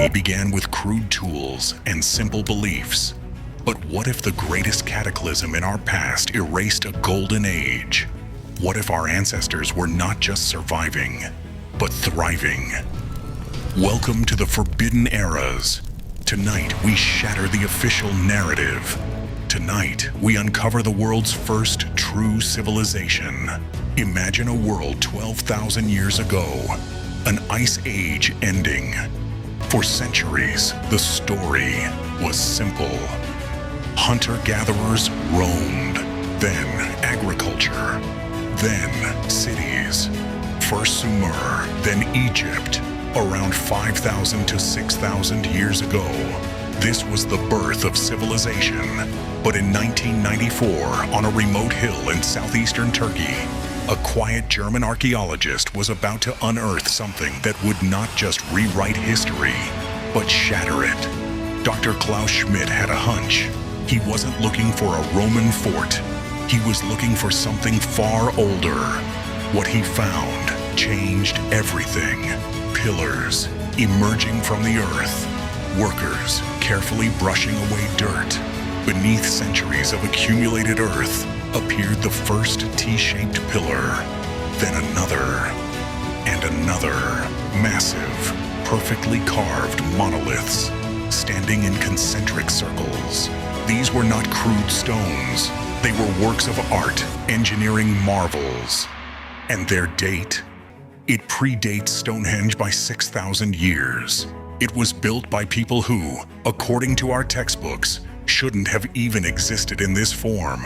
humanity began with crude tools and simple beliefs. But what if the greatest cataclysm in our past erased a golden age? What if our ancestors were not just surviving, but thriving? Welcome to the Forbidden Eras. Tonight, we shatter the official narrative. Tonight, we uncover the world's first true civilization. Imagine a world 12,000 years ago, an ice age ending. For centuries, the story was simple. Hunter-gatherers roamed, then agriculture, then cities. First Sumer, then Egypt. Around 5,000 to 6,000 years ago, this was the birth of civilization. But in 1994, on a remote hill in southeastern Turkey, a quiet German archaeologist was about to unearth something that would not just rewrite history, but shatter it. Dr. Klaus Schmidt had a hunch. He wasn't looking for a Roman fort. He was looking for something far older. What he found changed everything. Pillars emerging from the earth. Workers carefully brushing away dirt. Beneath centuries of accumulated earth appeared the first T-shaped pillar, then another, and another. Massive, perfectly carved monoliths, standing in concentric circles. These were not crude stones. They were works of art, engineering marvels. And their date? It predates Stonehenge by 6,000 years. It was built by people who, according to our textbooks, shouldn't have even existed in this form.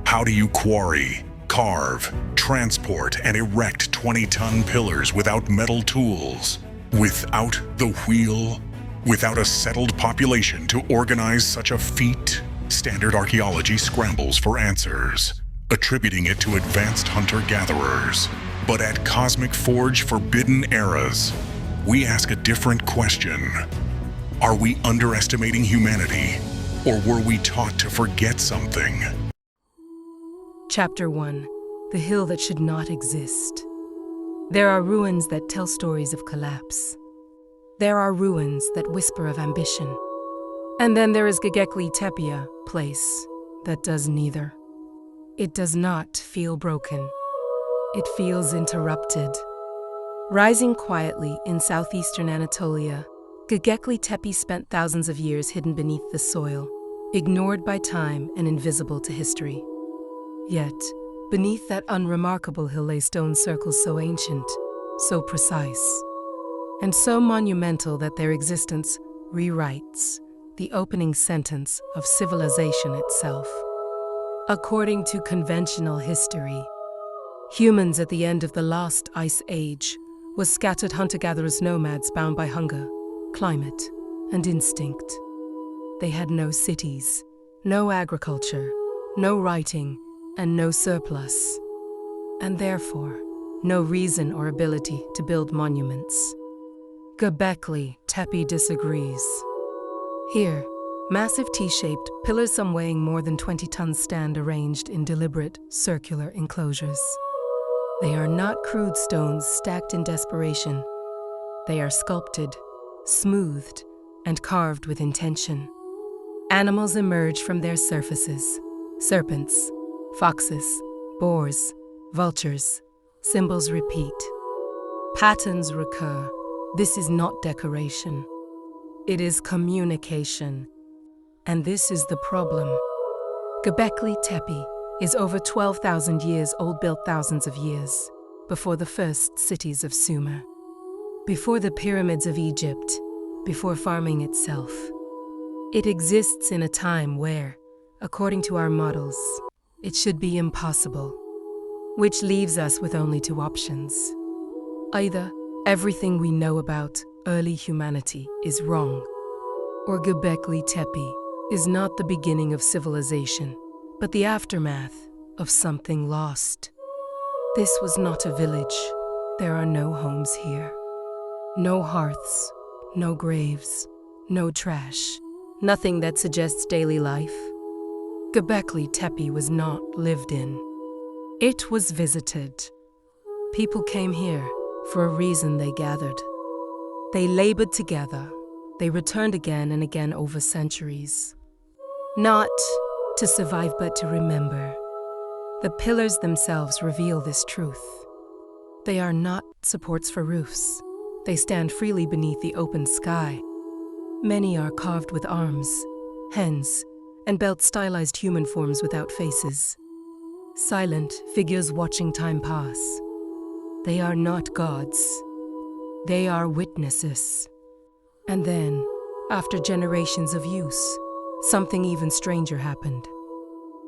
How do you quarry, carve, transport, and erect 20-ton pillars without metal tools? Without the wheel? Without a settled population to organize such a feat? Standard archaeology scrambles for answers, attributing it to advanced hunter-gatherers. But at Cosmic Forge Forbidden Eras, we ask a different question. Are we underestimating humanity, or were we taught to forget something? Chapter 1. The Hill That Should Not Exist. There are ruins that tell stories of collapse. There are ruins that whisper of ambition. And then there is Gobekli Tepe, a place that does neither. It does not feel broken. It feels interrupted. Rising quietly in southeastern Anatolia, Gobekli Tepe spent thousands of years hidden beneath the soil, ignored by time and invisible to history. Yet, beneath that unremarkable hill lay stone circles so ancient, so precise, and so monumental that their existence rewrites the opening sentence of civilization itself. According to conventional history, humans at the end of the last ice age were scattered hunter-gatherers, nomads bound by hunger, climate, and instinct. They had no cities, no agriculture, no writing, and no surplus, and therefore no reason or ability to build monuments. Gobekli Tepe disagrees. Here, massive T-shaped pillars, some weighing more than 20 tons, stand arranged in deliberate, circular enclosures. They are not crude stones stacked in desperation. They are sculpted, smoothed, and carved with intention. Animals emerge from their surfaces: serpents, foxes, boars, vultures. Symbols repeat. Patterns recur. This is not decoration. It is communication. And this is the problem. Gobekli Tepe is over 12,000 years old, built thousands of years before the first cities of Sumer, before the pyramids of Egypt, before farming itself. It exists in a time where, according to our models, it should be impossible, which leaves us with only two options. Either everything we know about early humanity is wrong, or Gobekli Tepe is not the beginning of civilization, but the aftermath of something lost. This was not a village. There are no homes here. No hearths, no graves, no trash, nothing that suggests daily life. Gobekli Tepe was not lived in. It was visited. People came here for a reason. They gathered. They labored together. They returned again and again over centuries. Not to survive, but to remember. The pillars themselves reveal this truth. They are not supports for roofs. They stand freely beneath the open sky. Many are carved with arms, hands, and built stylized human forms without faces. Silent figures watching time pass. They are not gods. They are witnesses. And then, after generations of use, something even stranger happened.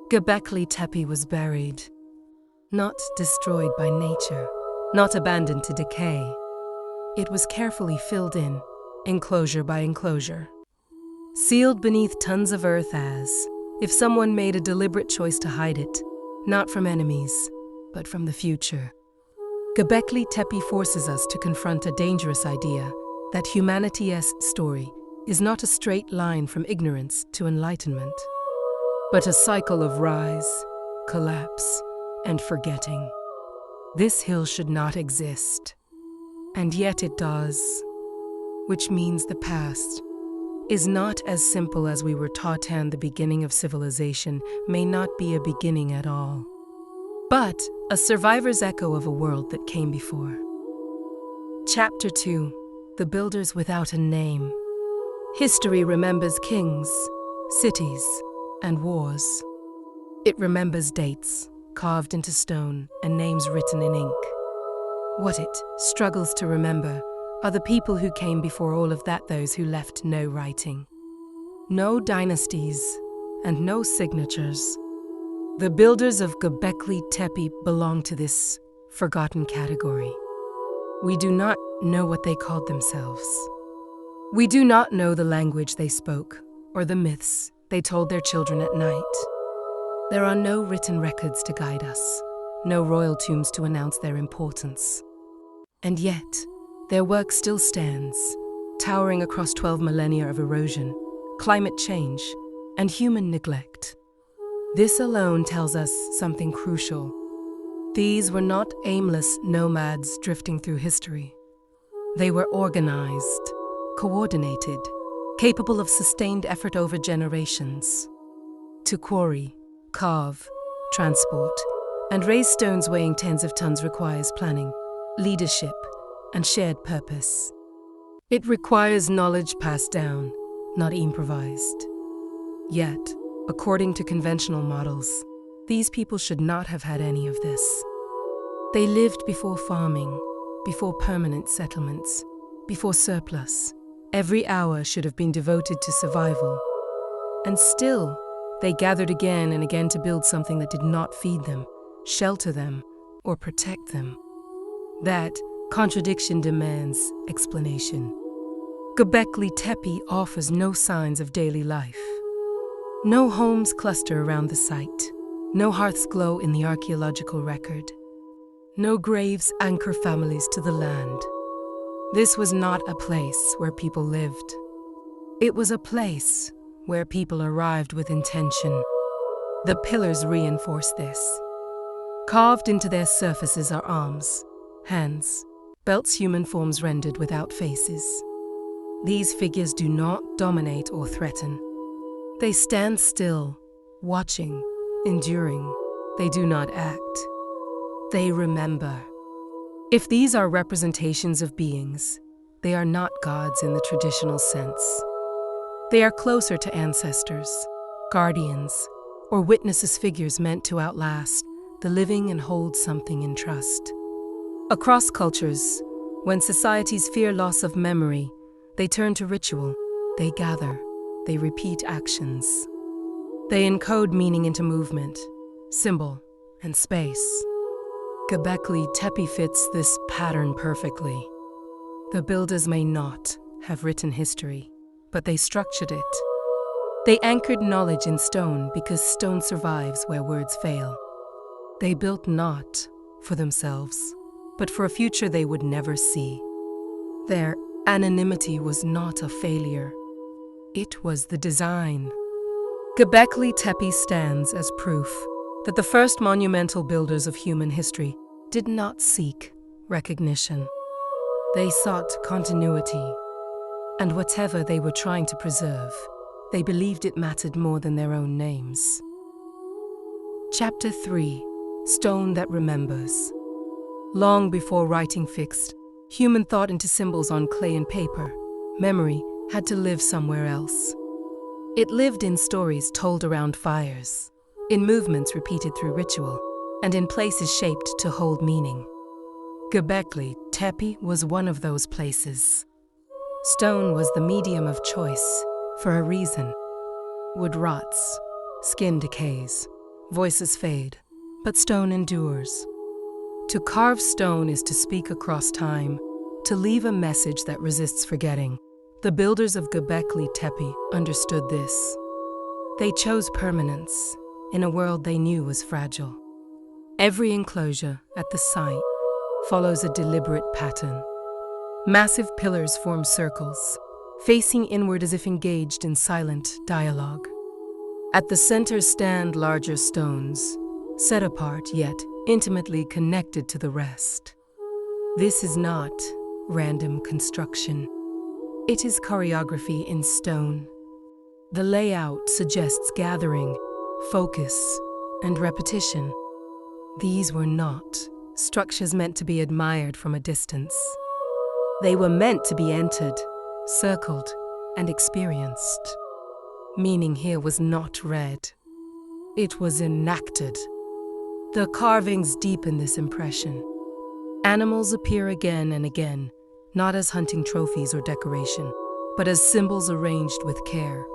Gobekli Tepe was buried, not destroyed by nature, not abandoned to decay. It was carefully filled in, enclosure by enclosure, sealed beneath tons of earth as if someone made a deliberate choice to hide it, not from enemies, but from the future. Gobekli Tepe forces us to confront a dangerous idea that humanity's story is not a straight line from ignorance to enlightenment, but a cycle of rise, collapse, and forgetting. This hill should not exist, and yet it does, which means the past is not as simple as we were taught, and the beginning of civilization may not be a beginning at all, but a survivor's echo of a world that came before. Chapter 2: The Builders Without a Name. History remembers kings, cities, and wars. It remembers dates carved into stone and names written in ink. What it struggles to remember are the people who came before all of that, those who left no writing, no dynasties, and no signatures. The builders of Gobekli Tepe belong to this forgotten category. We do not know what they called themselves. We do not know the language they spoke or the myths they told their children at night. There are no written records to guide us, no royal tombs to announce their importance. And yet, their work still stands, towering across 12 millennia of erosion, climate change, and human neglect. This alone tells us something crucial. These were not aimless nomads drifting through history. They were organized, coordinated, capable of sustained effort over generations. To quarry, carve, transport, and raise stones weighing tens of tons requires planning, leadership, and shared purpose. It requires knowledge passed down, not improvised. Yet, according to conventional models, these people should not have had any of this. They lived before farming, before permanent settlements, before surplus. Every hour should have been devoted to survival. And still, they gathered again and again to build something that did not feed them, shelter them, or protect them. That contradiction demands explanation. Gobekli Tepe offers no signs of daily life. No homes cluster around the site. No hearths glow in the archaeological record. No graves anchor families to the land. This was not a place where people lived. It was a place where people arrived with intention. The pillars reinforce this. Carved into their surfaces are arms, hands, belts, human forms rendered without faces. These figures do not dominate or threaten. They stand still, watching, enduring. They do not act. They remember. If these are representations of beings, they are not gods in the traditional sense. They are closer to ancestors, guardians, or witnesses, figures meant to outlast the living and hold something in trust. Across cultures, when societies fear loss of memory, they turn to ritual, they gather, they repeat actions. They encode meaning into movement, symbol, and space. Gobekli Tepe fits this pattern perfectly. The builders may not have written history, but they structured it. They anchored knowledge in stone because stone survives where words fail. They built not for themselves, but for a future they would never see. Their anonymity was not a failure. It was the design. Gobekli Tepe stands as proof that the first monumental builders of human history did not seek recognition. They sought continuity, and whatever they were trying to preserve, they believed it mattered more than their own names. Chapter 3: Stone that Remembers. Long before writing fixed human thought into symbols on clay and paper, memory had to live somewhere else. It lived in stories told around fires, in movements repeated through ritual, and in places shaped to hold meaning. Gobekli Tepe was one of those places. Stone was the medium of choice, for a reason. Wood rots, skin decays, voices fade, but stone endures. To carve stone is to speak across time, to leave a message that resists forgetting. The builders of Gobekli Tepe understood this. They chose permanence in a world they knew was fragile. Every enclosure at the site follows a deliberate pattern. Massive pillars form circles, facing inward as if engaged in silent dialogue. At the center stand larger stones, set apart yet intimately connected to the rest. This is not random construction. It is choreography in stone. The layout suggests gathering, focus, and repetition. These were not structures meant to be admired from a distance. They were meant to be entered, circled, and experienced. Meaning here was not read. It was enacted. The carvings deepen this impression. Animals appear again and again, not as hunting trophies or decoration, but as symbols arranged with care.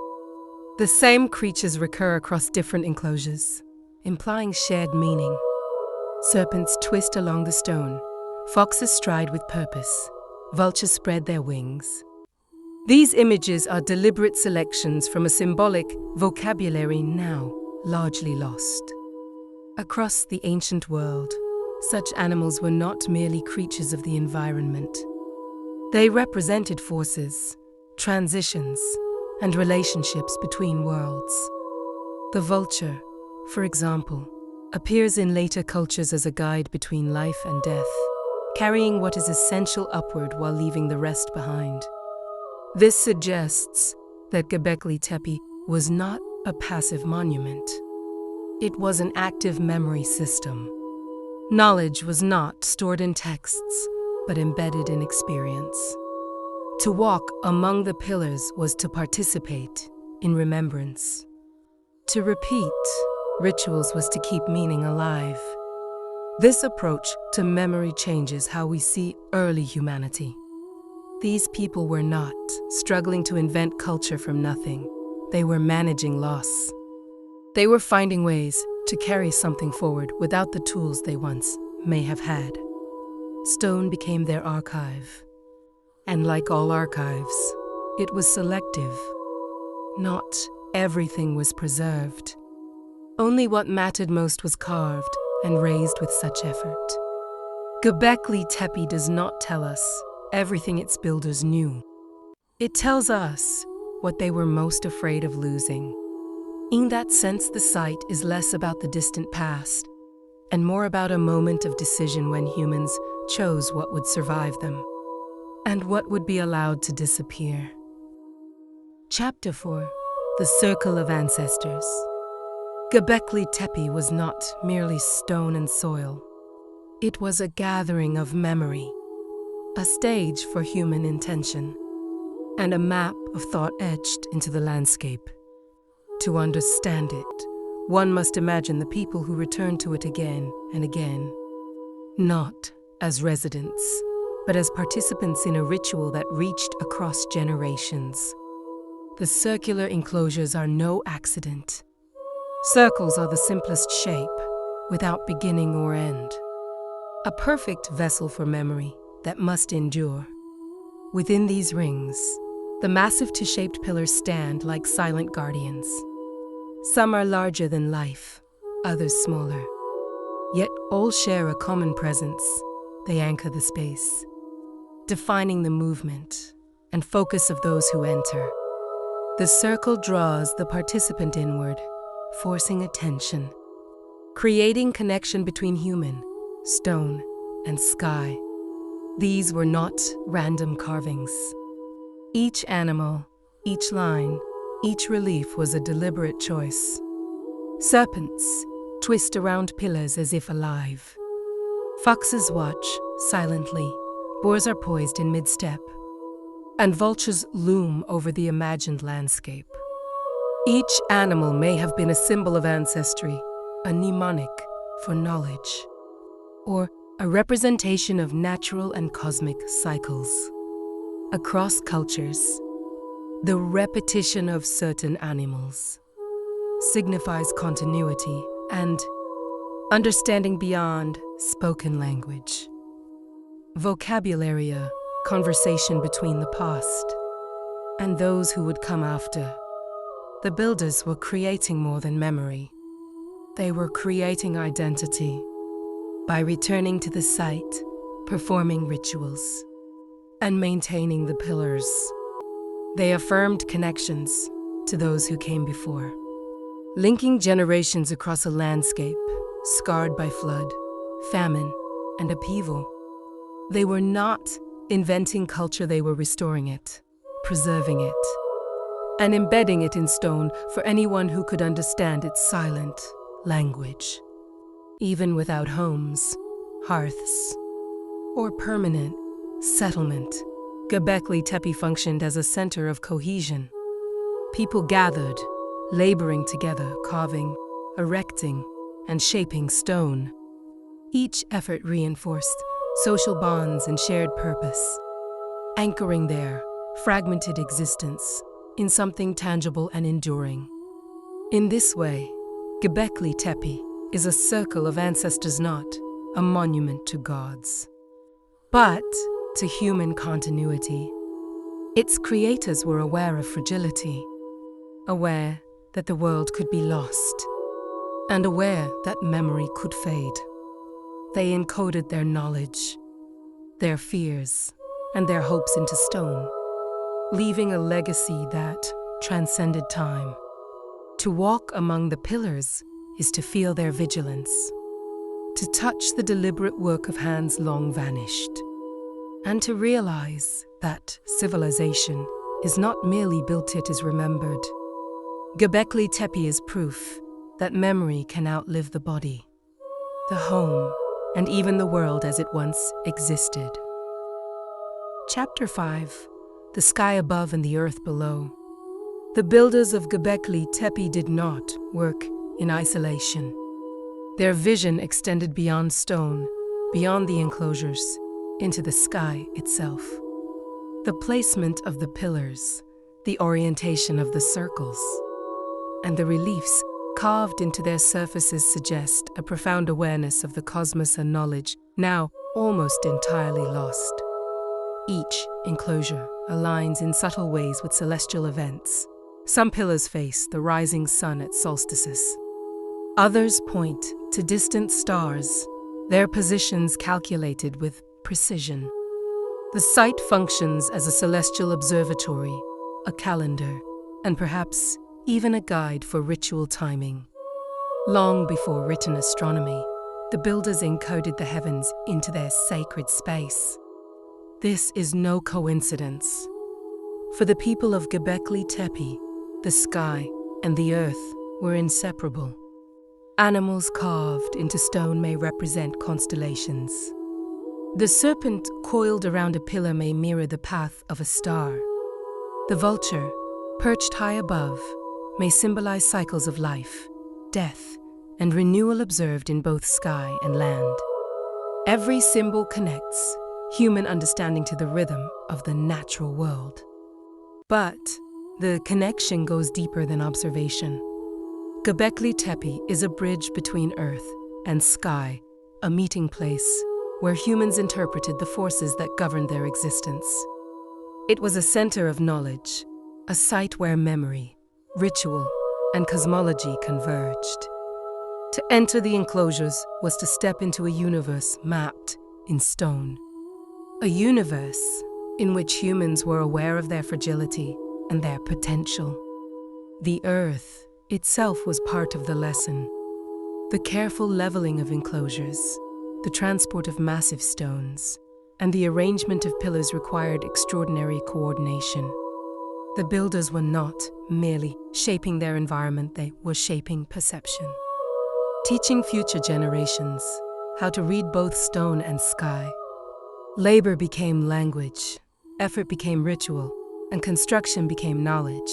The same creatures recur across different enclosures, implying shared meaning. Serpents twist along the stone, foxes stride with purpose, vultures spread their wings. These images are deliberate selections from a symbolic vocabulary now largely lost. Across the ancient world, such animals were not merely creatures of the environment. They represented forces, transitions, and relationships between worlds. The vulture, for example, appears in later cultures as a guide between life and death, carrying what is essential upward while leaving the rest behind. This suggests that Gobekli Tepe was not a passive monument. It was an active memory system. Knowledge was not stored in texts, but embedded in experience. To walk among the pillars was to participate in remembrance. To repeat rituals was to keep meaning alive. This approach to memory changes how we see early humanity. These people were not struggling to invent culture from nothing. They were managing loss. They were finding ways to carry something forward without the tools they once may have had. Stone became their archive. And like all archives, it was selective. Not everything was preserved. Only what mattered most was carved and raised with such effort. Gobekli Tepe does not tell us everything its builders knew. It tells us what they were most afraid of losing. In that sense, the site is less about the distant past and more about a moment of decision when humans chose what would survive them and what would be allowed to disappear. Chapter 4: The Circle of Ancestors. Gobekli Tepe was not merely stone and soil. It was a gathering of memory, a stage for human intention, and a map of thought etched into the landscape. To understand it, one must imagine the people who returned to it again and again, not as residents, but as participants in a ritual that reached across generations. The circular enclosures are no accident. Circles are the simplest shape, without beginning or end. A perfect vessel for memory that must endure. Within these rings, the massive T-shaped pillars stand like silent guardians. Some are larger than life, others smaller. Yet all share a common presence. They anchor the space, defining the movement and focus of those who enter. The circle draws the participant inward, forcing attention, creating connection between human, stone, and sky. These were not random carvings. Each animal, each line, each relief was a deliberate choice. Serpents twist around pillars as if alive. Foxes watch silently, boars are poised in mid-step, and vultures loom over the imagined landscape. Each animal may have been a symbol of ancestry, a mnemonic for knowledge, or a representation of natural and cosmic cycles. Across cultures, the repetition of certain animals signifies continuity and understanding beyond spoken language. Vocabulary, a conversation between the past and those who would come after. The builders were creating more than memory. They were creating identity by returning to the site, performing rituals, and maintaining the pillars. They affirmed connections to those who came before, linking generations across a landscape scarred by flood, famine, and upheaval. They were not inventing culture, they were restoring it, preserving it, and embedding it in stone for anyone who could understand its silent language. Even without homes, hearths, or permanent settlement, Gobekli Tepe functioned as a center of cohesion. People gathered, laboring together, carving, erecting, and shaping stone. Each effort reinforced social bonds and shared purpose, anchoring their fragmented existence in something tangible and enduring. In this way, Gobekli Tepe is a circle of ancestors, not a monument to gods, but to human continuity. Its creators were aware of fragility, aware that the world could be lost, and aware that memory could fade. They encoded their knowledge, their fears, and their hopes into stone, leaving a legacy that transcended time. To walk among the pillars is to feel their vigilance, to touch the deliberate work of hands long vanished, and to realize that civilization is not merely built, it is remembered. Gobekli Tepe is proof that memory can outlive the body, the home, and even the world as it once existed. Chapter 5: The Sky Above and the Earth Below. The builders of Gobekli Tepe did not work in isolation. Their vision extended beyond stone, beyond the enclosures, into the sky itself. The placement of the pillars, the orientation of the circles, and the reliefs carved into their surfaces suggest a profound awareness of the cosmos and knowledge now almost entirely lost. Each enclosure aligns in subtle ways with celestial events. Some pillars face the rising sun at solstices. Others point to distant stars, their positions calculated with precision. The site functions as a celestial observatory, a calendar, and perhaps even a guide for ritual timing. Long before written astronomy, the builders encoded the heavens into their sacred space. This is no coincidence. For the people of Gobekli Tepe, the sky and the earth were inseparable. Animals carved into stone may represent constellations. The serpent coiled around a pillar may mirror the path of a star. The vulture, perched high above, may symbolize cycles of life, death, and renewal observed in both sky and land. Every symbol connects human understanding to the rhythm of the natural world. But the connection goes deeper than observation. Gobekli Tepe is a bridge between earth and sky, a meeting place where humans interpreted the forces that governed their existence. It was a center of knowledge, a site where memory, ritual, and cosmology converged. To enter the enclosures was to step into a universe mapped in stone. A universe in which humans were aware of their fragility and their potential. The earth itself was part of the lesson. The careful leveling of enclosures, the transport of massive stones, and the arrangement of pillars required extraordinary coordination. The builders were not merely shaping their environment, they were shaping perception, teaching future generations how to read both stone and sky. Labor became language, effort became ritual, and construction became knowledge.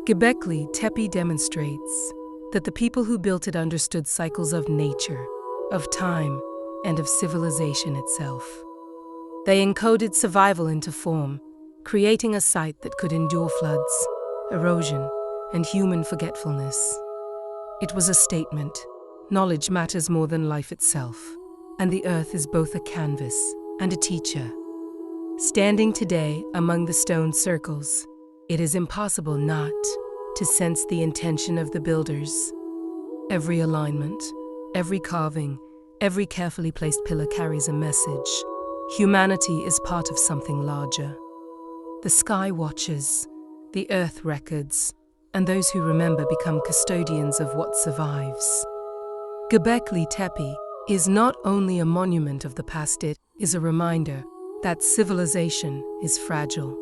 Gobekli Tepe demonstrates that the people who built it understood cycles of nature, of time, and of civilization itself. They encoded survival into form, creating a site that could endure floods, erosion, and human forgetfulness. It was a statement: knowledge matters more than life itself, and the earth is both a canvas and a teacher. Standing today among the stone circles, it is impossible not to sense the intention of the builders. Every alignment, every carving, every carefully placed pillar carries a message. Humanity is part of something larger. The sky watches, the earth records, and those who remember become custodians of what survives. Gobekli Tepe is not only a monument of the past, it is a reminder that civilization is fragile,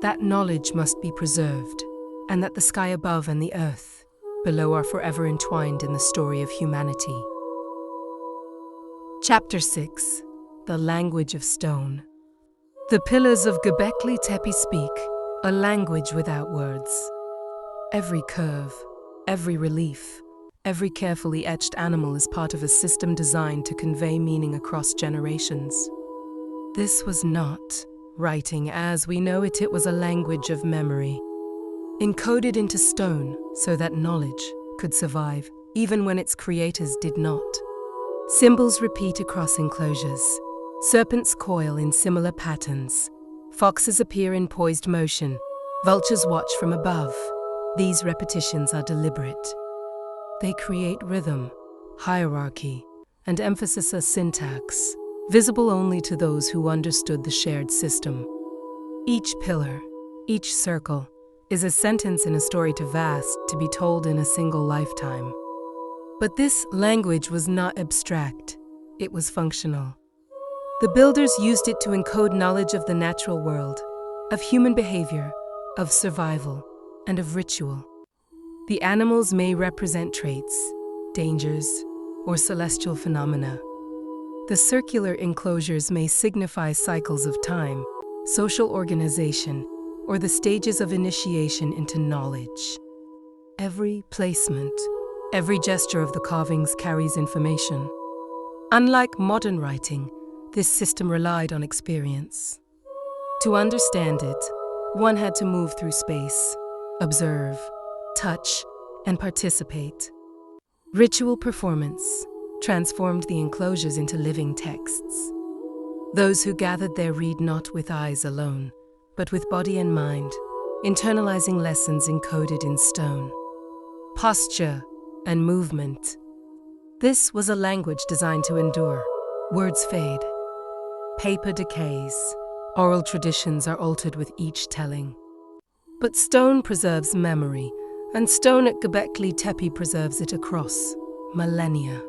that knowledge must be preserved, and that the sky above and the earth below are forever entwined in the story of humanity. Chapter 6: The Language of Stone. The pillars of Gobekli Tepe speak a language without words. Every curve, every relief, every carefully etched animal is part of a system designed to convey meaning across generations. This was not writing as we know it, it was a language of memory, encoded into stone so that knowledge could survive even when its creators did not. Symbols repeat across enclosures. Serpents coil in similar patterns. Foxes appear in poised motion. Vultures watch from above. These repetitions are deliberate. They create rhythm, hierarchy, and emphasis as syntax, visible only to those who understood the shared system. Each pillar, each circle, is a sentence in a story too vast to be told in a single lifetime. But this language was not abstract, it was functional. The builders used it to encode knowledge of the natural world, of human behavior, of survival, and of ritual. The animals may represent traits, dangers, or celestial phenomena. The circular enclosures may signify cycles of time, social organization, or the stages of initiation into knowledge. Every placement, every gesture of the carvings carries information. Unlike modern writing, this system relied on experience. To understand it, one had to move through space, observe, touch, and participate. Ritual performance transformed the enclosures into living texts. Those who gathered there read not with eyes alone, but with body and mind, internalizing lessons encoded in stone. Posture and movement. This was a language designed to endure. Words fade. Paper decays. Oral traditions are altered with each telling. But stone preserves memory, and stone at Gobekli Tepe preserves it across millennia.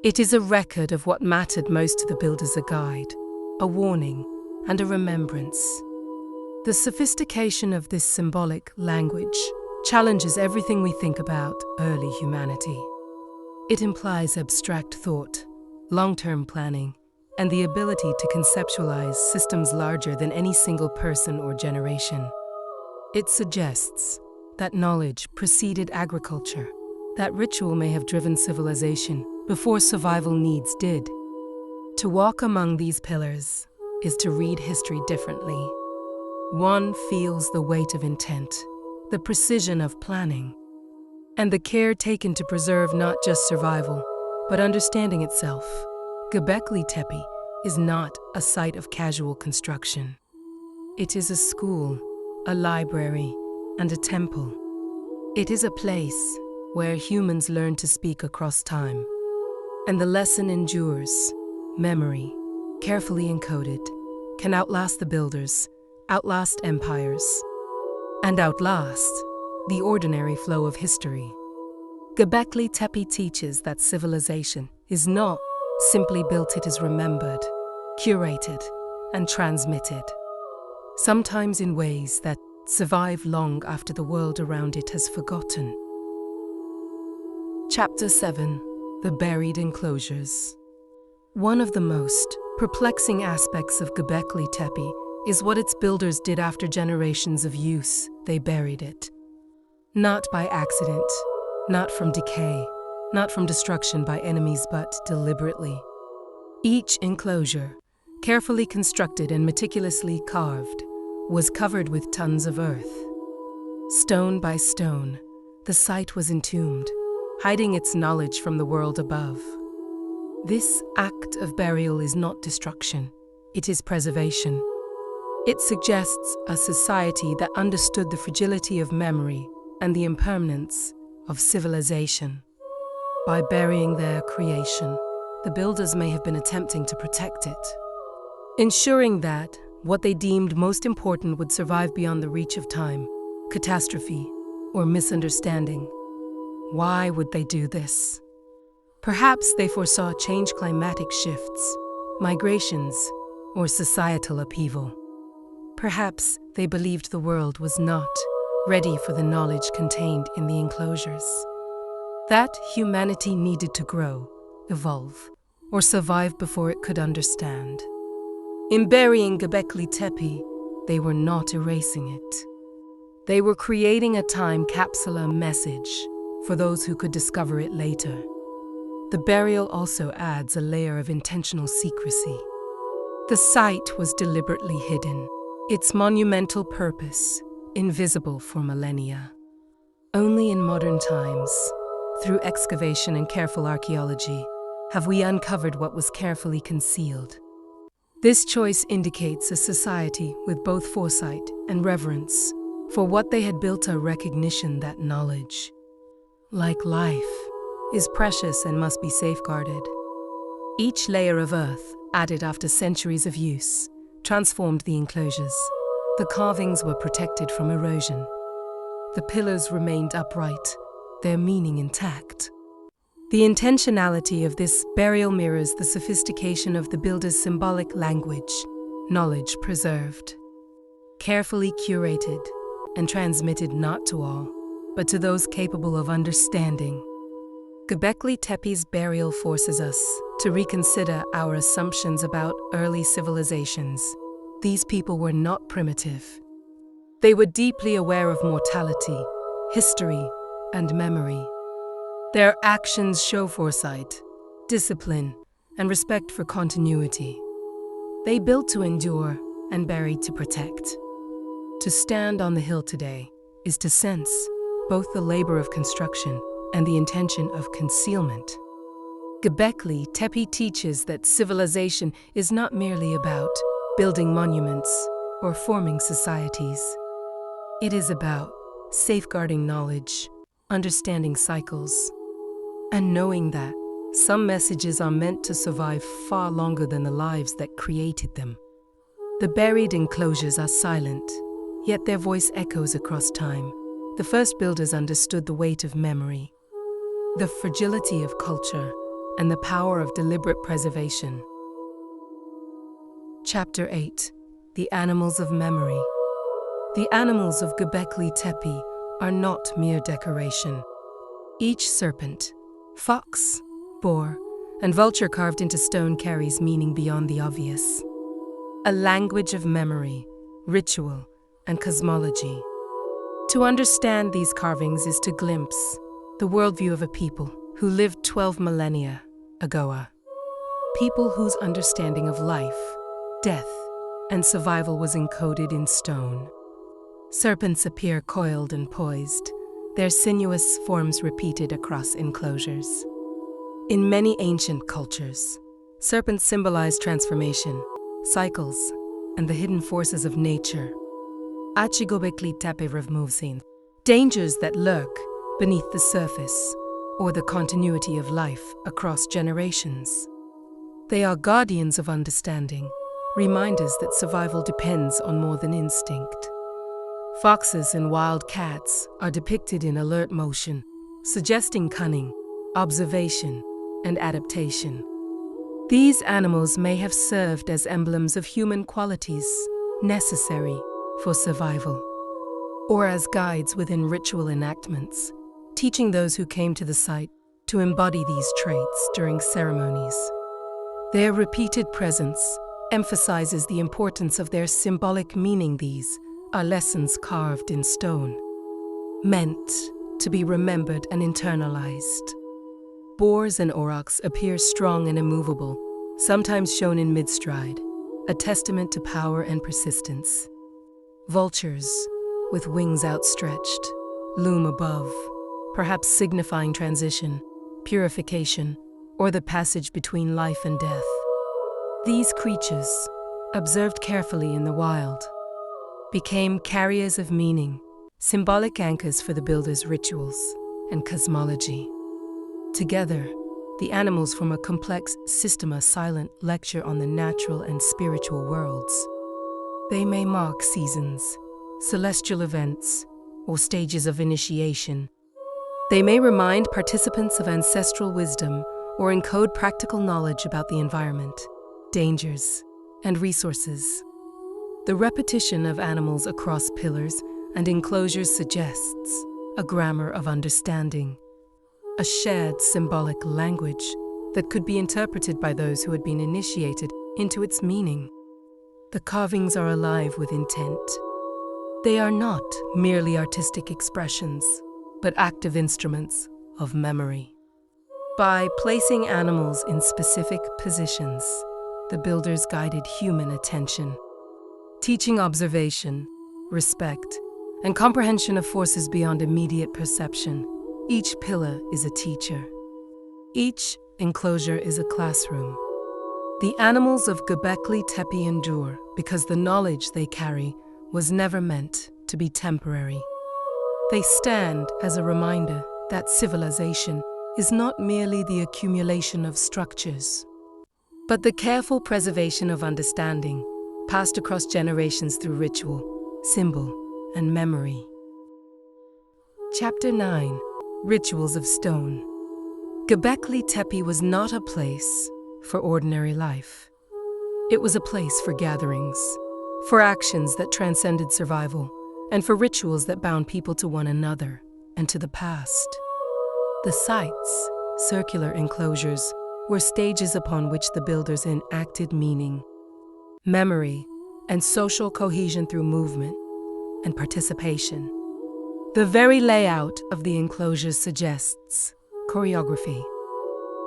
It is a record of what mattered most to the builders, a guide, a warning, and a remembrance. The sophistication of this symbolic language challenges everything we think about early humanity. It implies abstract thought, long-term planning, and the ability to conceptualize systems larger than any single person or generation. It suggests that knowledge preceded agriculture, that ritual may have driven civilization before survival needs did. To walk among these pillars is to read history differently. One feels the weight of intent, the precision of planning, and the care taken to preserve not just survival, but understanding itself. Gobekli Tepe is not a site of casual construction. It is a school, a library, and a temple. It is a place where humans learn to speak across time. And the lesson endures. Memory, carefully encoded, can outlast the builders, outlast empires, and outlast the ordinary flow of history. Gobekli Tepe teaches that civilization is not simply built, it is remembered. curated, and transmitted, sometimes in ways that survive long after the world around it has forgotten. Chapter 7: The Buried Enclosures. One of the most perplexing aspects of Gobekli Tepe is what its builders did after generations of use. They buried it. Not by accident, not from decay, not from destruction by enemies, but deliberately. Each enclosure, carefully constructed and meticulously carved, was covered with tons of earth. Stone by stone, the site was entombed, hiding its knowledge from the world above. This act of burial is not destruction, it is preservation. It suggests a society that understood the fragility of memory and the impermanence of civilization. By burying their creation, the builders may have been attempting to protect it, ensuring that what they deemed most important would survive beyond the reach of time, catastrophe, or misunderstanding. Why would they do this? Perhaps they foresaw changed climatic shifts, migrations, or societal upheaval. Perhaps they believed the world was not ready for the knowledge contained in the enclosures, that humanity needed to grow, evolve, or survive before it could understand. In burying Gobekli Tepe, they were not erasing it. They were creating a time capsule, a message for those who could discover it later. The burial also adds a layer of intentional secrecy. The site was deliberately hidden, its monumental purpose invisible for millennia. Only in modern times, through excavation and careful archaeology, have we uncovered what was carefully concealed. This choice indicates a society with both foresight and reverence for what they had built, a recognition that knowledge, like life, is precious and must be safeguarded. Each layer of earth, added after centuries of use, transformed the enclosures. The carvings were protected from erosion. The pillars remained upright, their meaning intact. The intentionality of this burial mirrors the sophistication of the builder's symbolic language, knowledge preserved, carefully curated, and transmitted not to all, but to those capable of understanding. Gobekli Tepe's burial forces us to reconsider our assumptions about early civilizations. These people were not primitive. They were deeply aware of mortality, history, and memory. Their actions show foresight, discipline, and respect for continuity. They built to endure and buried to protect. To stand on the hill today is to sense both the labor of construction and the intention of concealment. Gobekli Tepe teaches that civilization is not merely about building monuments or forming societies. It is about safeguarding knowledge, understanding cycles, and knowing that some messages are meant to survive far longer than the lives that created them. The buried enclosures are silent, yet their voice echoes across time. The first builders understood the weight of memory, the fragility of culture, and the power of deliberate preservation. Chapter 8: The Animals of Memory. The animals of Gobekli Tepe are not mere decoration. Each serpent, fox, boar, and vulture carved into stone carries meaning beyond the obvious. A language of memory, ritual, and cosmology. To understand these carvings is to glimpse the worldview of a people who lived 12 millennia ago. People whose understanding of life, death, and survival was encoded in stone. Serpents appear coiled and poised, their sinuous forms repeated across enclosures. In many ancient cultures, serpents symbolize transformation, cycles, and the hidden forces of nature. Gobekli Tepe removes dangers that lurk beneath the surface or the continuity of life across generations. They are guardians of understanding, reminders that survival depends on more than instinct. Foxes and wild cats are depicted in alert motion, suggesting cunning, observation, and adaptation. These animals may have served as emblems of human qualities necessary for survival, or as guides within ritual enactments, teaching those who came to the site to embody these traits during ceremonies. Their repeated presence emphasizes the importance of their symbolic meaning. These are lessons carved in stone, meant to be remembered and internalized. Boars and aurochs appear strong and immovable, sometimes shown in mid-stride, a testament to power and persistence. Vultures, with wings outstretched, loom above, perhaps signifying transition, purification, or the passage between life and death. These creatures, observed carefully in the wild, became carriers of meaning, symbolic anchors for the builders' rituals and cosmology. Together, the animals form a complex system, a silent lecture on the natural and spiritual worlds. They may mark seasons, celestial events, or stages of initiation. They may remind participants of ancestral wisdom or encode practical knowledge about the environment, dangers, and resources. The repetition of animals across pillars and enclosures suggests a grammar of understanding, a shared symbolic language that could be interpreted by those who had been initiated into its meaning. The carvings are alive with intent. They are not merely artistic expressions, but active instruments of memory. By placing animals in specific positions, the builders guided human attention, teaching observation, respect, and comprehension of forces beyond immediate perception. Each pillar is a teacher. Each enclosure is a classroom. The animals of Gobekli Tepe endure because the knowledge they carry was never meant to be temporary. They stand as a reminder that civilization is not merely the accumulation of structures, but the careful preservation of understanding passed across generations through ritual, symbol, and memory. Chapter 9. Rituals of Stone. Gobekli Tepe was not a place for ordinary life. It was a place for gatherings, for actions that transcended survival, and for rituals that bound people to one another and to the past. The sites, circular enclosures, were stages upon which the builders enacted meaning, memory, and social cohesion through movement and participation. The very layout of the enclosures suggests choreography.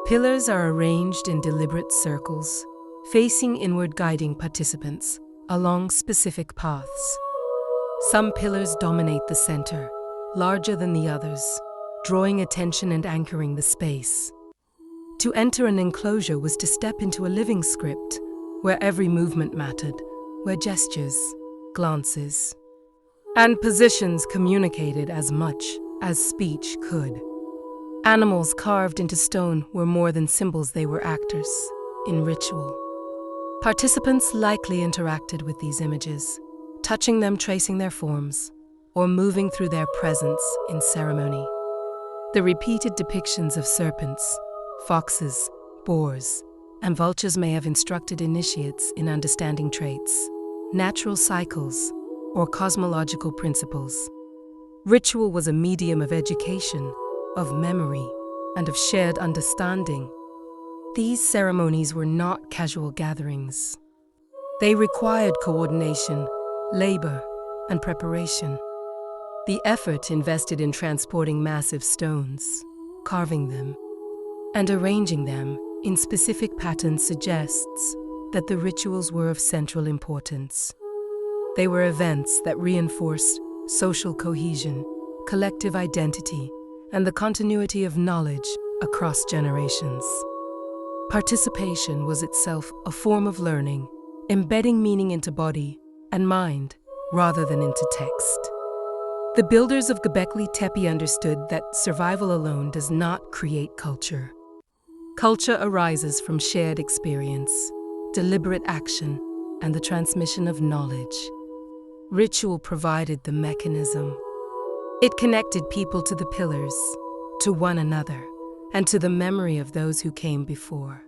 Pillars are arranged in deliberate circles, facing inward, guiding participants along specific paths. Some pillars dominate the center, larger than the others, drawing attention and anchoring the space. To enter an enclosure was to step into a living script, where every movement mattered, where gestures, glances, and positions communicated as much as speech could. Animals carved into stone were more than symbols, they were actors in ritual. Participants likely interacted with these images, touching them, tracing their forms, or moving through their presence in ceremony. The repeated depictions of serpents, foxes, boars, and vultures may have instructed initiates in understanding traits, natural cycles, or cosmological principles. Ritual was a medium of education, of memory, and of shared understanding. These ceremonies were not casual gatherings. They required coordination, labor, and preparation. The effort invested in transporting massive stones, carving them, and arranging them in specific patterns suggests that the rituals were of central importance. They were events that reinforced social cohesion, collective identity, and the continuity of knowledge across generations. Participation was itself a form of learning, embedding meaning into body and mind rather than into text. The builders of Gobekli Tepe understood that survival alone does not create culture. Culture arises from shared experience, deliberate action, and the transmission of knowledge. Ritual provided the mechanism. It connected people to the pillars, to one another, and to the memory of those who came before.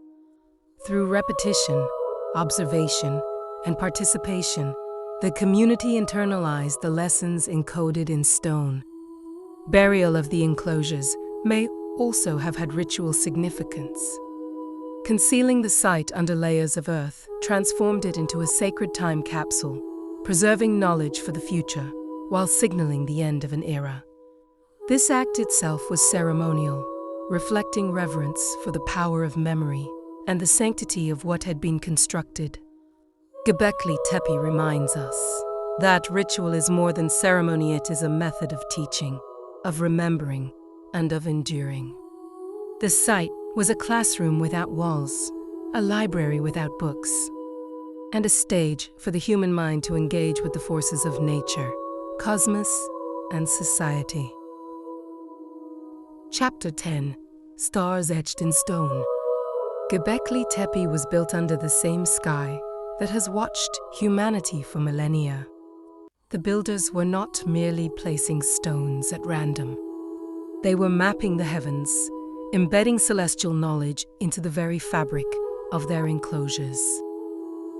Through repetition, observation, and participation, the community internalized the lessons encoded in stone. Burial of the enclosures may also have had ritual significance. Concealing the site under layers of earth transformed it into a sacred time capsule, preserving knowledge for the future while signaling the end of an era. This act itself was ceremonial, reflecting reverence for the power of memory and the sanctity of what had been constructed. Gobekli Tepe reminds us that ritual is more than ceremony, it is a method of teaching, of remembering, and of enduring. The site was a classroom without walls, a library without books, and a stage for the human mind to engage with the forces of nature, cosmos, and society. Chapter 10: Stars Etched in Stone. Gobekli Tepe was built under the same sky that has watched humanity for millennia. The builders were not merely placing stones at random. They were mapping the heavens, embedding celestial knowledge into the very fabric of their enclosures.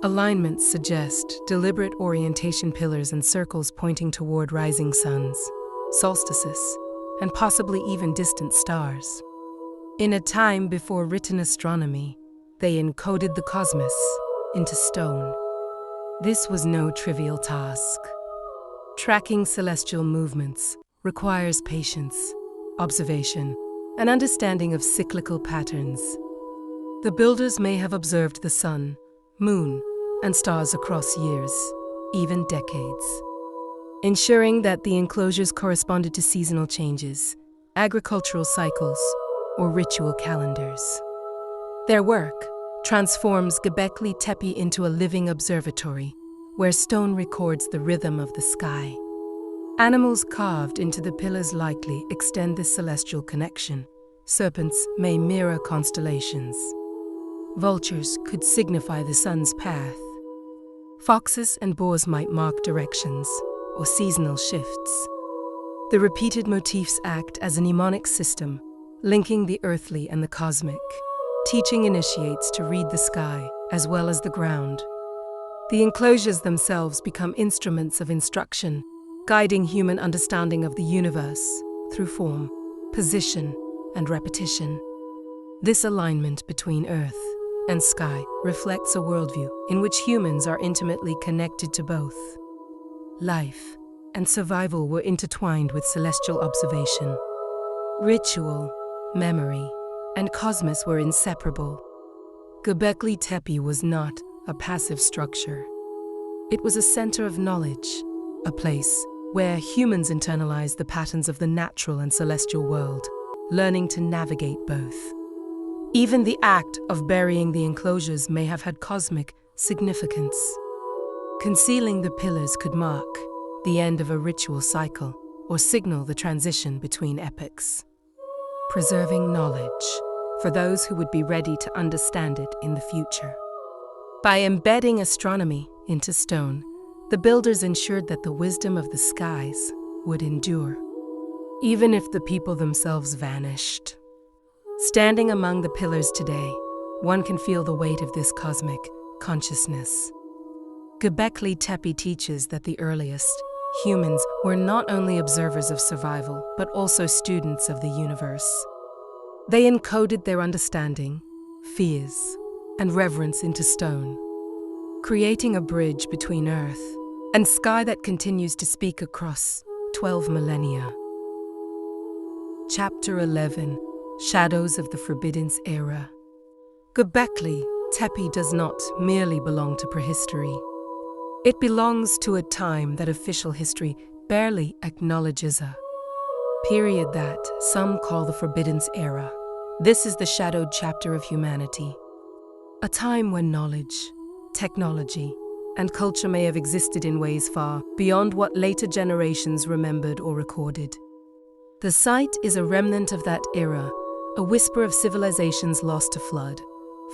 Alignments suggest deliberate orientation, pillars and circles pointing toward rising suns, solstices, and possibly even distant stars. In a time before written astronomy, they encoded the cosmos into stone. This was no trivial task. Tracking celestial movements requires patience, observation, and understanding of cyclical patterns. The builders may have observed the sun, moon, and stars across years, even decades, ensuring that the enclosures corresponded to seasonal changes, agricultural cycles, or ritual calendars. Their work transforms Gobekli Tepe into a living observatory, where stone records the rhythm of the sky. Animals carved into the pillars likely extend this celestial connection. Serpents may mirror constellations. Vultures could signify the sun's path. Foxes and boars might mark directions or seasonal shifts. The repeated motifs act as a mnemonic system, linking the earthly and the cosmic, teaching initiates to read the sky as well as the ground. The enclosures themselves become instruments of instruction, guiding human understanding of the universe through form, position, and repetition. This alignment between earth and sky reflects a worldview in which humans are intimately connected to both. Life and survival were intertwined with celestial observation. Ritual, memory, and cosmos were inseparable. Gobekli Tepe was not a passive structure. It was a center of knowledge, a place where humans internalize the patterns of the natural and celestial world, learning to navigate both. Even the act of burying the enclosures may have had cosmic significance. Concealing the pillars could mark the end of a ritual cycle or signal the transition between epochs. Preserving knowledge for those who would be ready to understand it in the future. By embedding astronomy into stone, the builders ensured that the wisdom of the skies would endure, even if the people themselves vanished. Standing among the pillars today, one can feel the weight of this cosmic consciousness. Gobekli Tepe teaches that the earliest humans were not only observers of survival, but also students of the universe. They encoded their understanding, fears, and reverence into stone, creating a bridge between earth and sky that continues to speak across 12 millennia. Chapter 11: Shadows of the Forbidden Era. Gobekli Tepe does not merely belong to prehistory. It belongs to a time that official history barely acknowledges, a period that some call the Forbidden Era. This is the shadowed chapter of humanity, a time when knowledge, technology, and culture may have existed in ways far beyond what later generations remembered or recorded. The site is a remnant of that era, a whisper of civilizations lost to flood,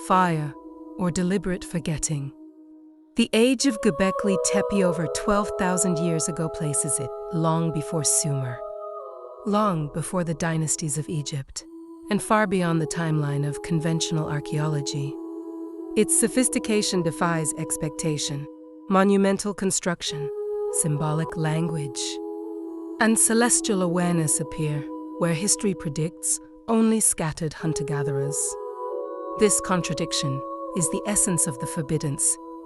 fire, or deliberate forgetting. The age of Gobekli Tepe over 12,000 years ago places it long before Sumer, long before the dynasties of Egypt, and far beyond the timeline of conventional archaeology. Its sophistication defies expectation. Monumental construction, symbolic language, and celestial awareness appear where history predicts only scattered hunter-gatherers. This contradiction is the essence of the Forbidden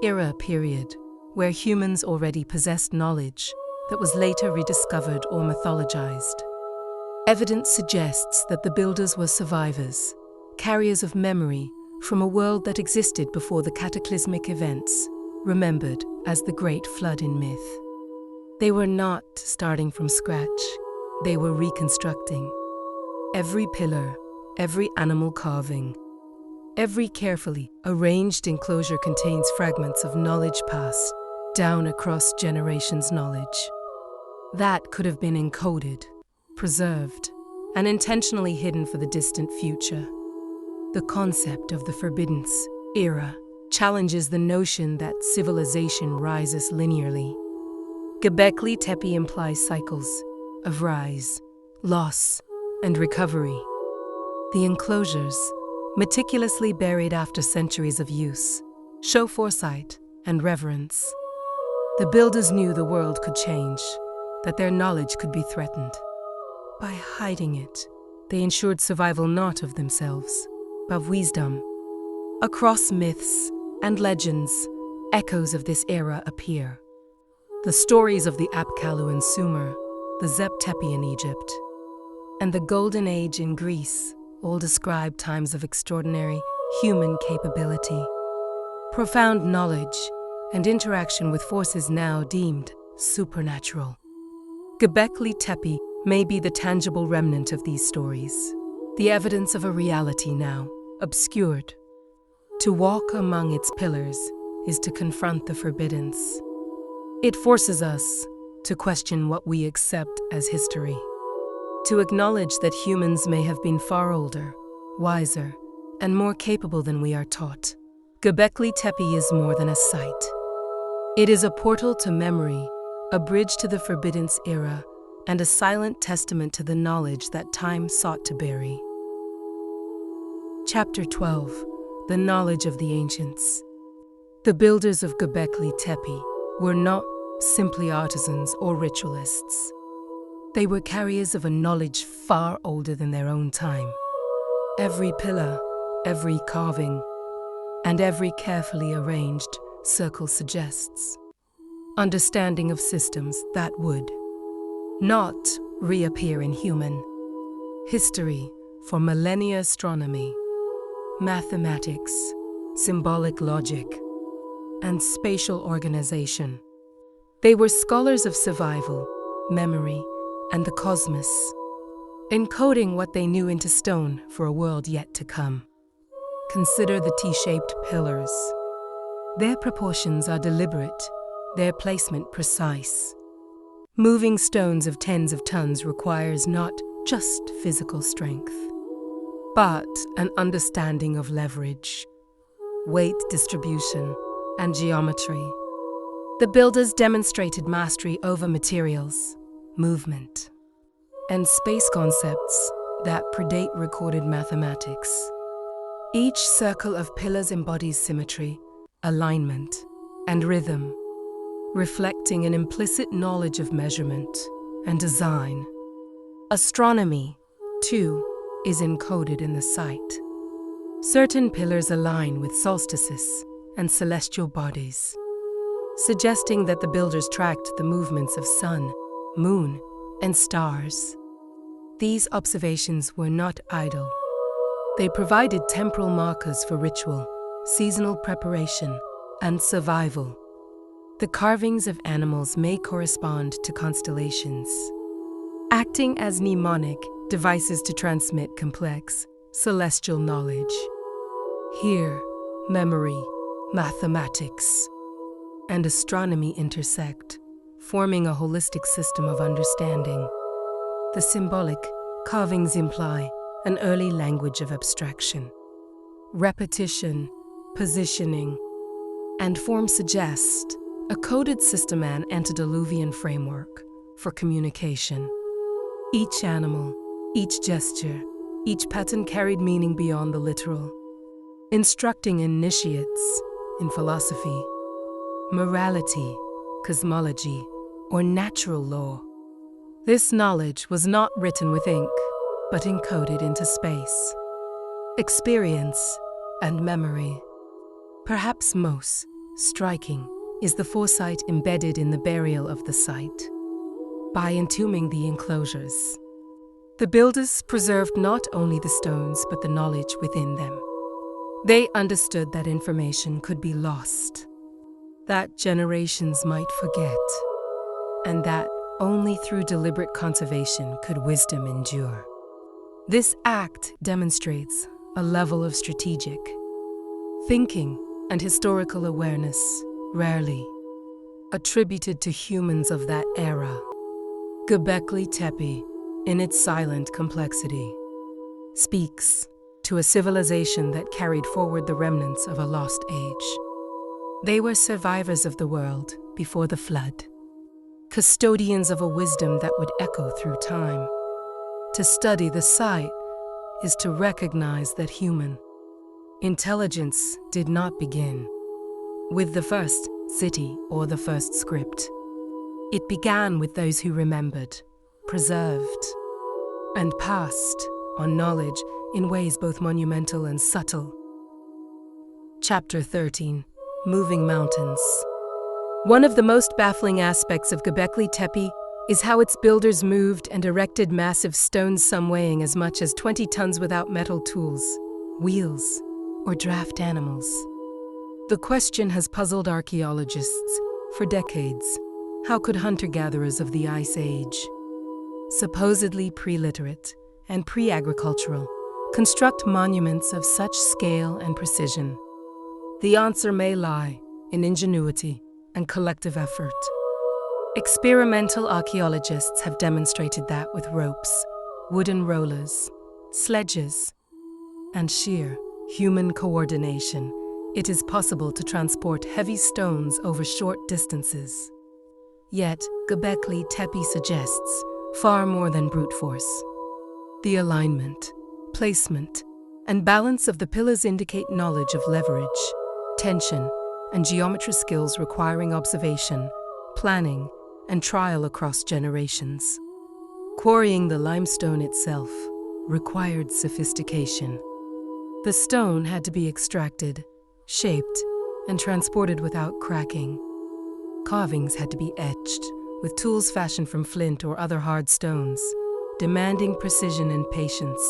Era period, where humans already possessed knowledge that was later rediscovered or mythologized. Evidence suggests that the builders were survivors, carriers of memory from a world that existed before the cataclysmic events, remembered as the Great Flood in myth. They were not starting from scratch, they were reconstructing. Every pillar, every animal carving, every carefully arranged enclosure contains fragments of knowledge passed down across generations' knowledge. That could have been encoded, preserved, and intentionally hidden for the distant future. The concept of the Forbidden Era challenges the notion that civilization rises linearly. Gobekli Tepe implies cycles of rise, loss, and recovery. The enclosures, meticulously buried after centuries of use, show foresight and reverence. The builders knew the world could change, that their knowledge could be threatened. By hiding it, they ensured survival not of themselves, but of wisdom. Across myths and legends, echoes of this era appear. The stories of the Apkallu in Sumer, the Zep Tepe in Egypt, and the Golden Age in Greece all describe times of extraordinary human capability, profound knowledge, and interaction with forces now deemed supernatural. Gobekli Tepe may be the tangible remnant of these stories, the evidence of a reality now obscured. To walk among its pillars is to confront the forbiddance. It forces us to question what we accept as history, to acknowledge that humans may have been far older, wiser, and more capable than we are taught. Gobekli Tepe is more than a site. It is a portal to memory, a bridge to the Forbidden Era, and a silent testament to the knowledge that time sought to bury. Chapter 12. The Knowledge of the Ancients. The builders of Gobekli Tepe were not simply artisans or ritualists. They were carriers of a knowledge far older than their own time. Every pillar, every carving, and every carefully arranged circle suggests understanding of systems that would not reappear in human history for millennia. Astronomy, mathematics, symbolic logic, and spatial organization. They were scholars of survival, memory, and the cosmos, encoding what they knew into stone for a world yet to come. Consider the T-shaped pillars. Their proportions are deliberate, their placement precise. Moving stones of tens of tons requires not just physical strength, but an understanding of leverage, weight distribution, and geometry. The builders demonstrated mastery over materials, movement, and space concepts that predate recorded mathematics. Each circle of pillars embodies symmetry, alignment, and rhythm, reflecting an implicit knowledge of measurement and design. Astronomy, too, is encoded in the site. Certain pillars align with solstices and celestial bodies, suggesting that the builders tracked the movements of sun, moon, and stars. These observations were not idle. They provided temporal markers for ritual, seasonal preparation, and survival. The carvings of animals may correspond to constellations, acting as mnemonic devices to transmit complex, celestial knowledge. Here, memory, mathematics, and astronomy intersect, forming a holistic system of understanding. The symbolic carvings imply an early language of abstraction. Repetition, positioning, and form suggest a coded system and antediluvian framework for communication. Each animal, each gesture, each pattern carried meaning beyond the literal. instructing initiates in philosophy, morality, cosmology, or natural law. This knowledge was not written with ink, but encoded into space, experience, and memory. Perhaps most striking is the foresight embedded in the burial of the site. By entombing the enclosures, the builders preserved not only the stones but the knowledge within them. They understood that information could be lost, that generations might forget, and that only through deliberate conservation could wisdom endure. This act demonstrates a level of strategic thinking and historical awareness rarely attributed to humans of that era. Gobekli Tepe, in its silent complexity, speaks to a civilization that carried forward the remnants of a lost age. They were survivors of the world before the flood, custodians of a wisdom that would echo through time. To study the site is to recognize that human intelligence did not begin with the first city or the first script. It began with those who remembered, preserved, and passed on knowledge in ways both monumental and subtle. Chapter 13. Moving Mountains. One of the most baffling aspects of Gobekli Tepe is how its builders moved and erected massive stones, some weighing as much as 20 tons, without metal tools, wheels, or draft animals. The question has puzzled archaeologists for decades. How could hunter-gatherers of the Ice Age, supposedly pre-literate and pre-agricultural, construct monuments of such scale and precision? The answer may lie in ingenuity and collective effort. Experimental archaeologists have demonstrated that with ropes, wooden rollers, sledges, and sheer human coordination, it is possible to transport heavy stones over short distances. Yet, Gobekli Tepe suggests far more than brute force. The alignment, placement, and balance of the pillars indicate knowledge of leverage, tension, and geometry skills requiring observation, planning, and trial across generations. Quarrying the limestone itself required sophistication. The stone had to be extracted, shaped, and transported without cracking. Carvings had to be etched with tools fashioned from flint or other hard stones, demanding precision and patience.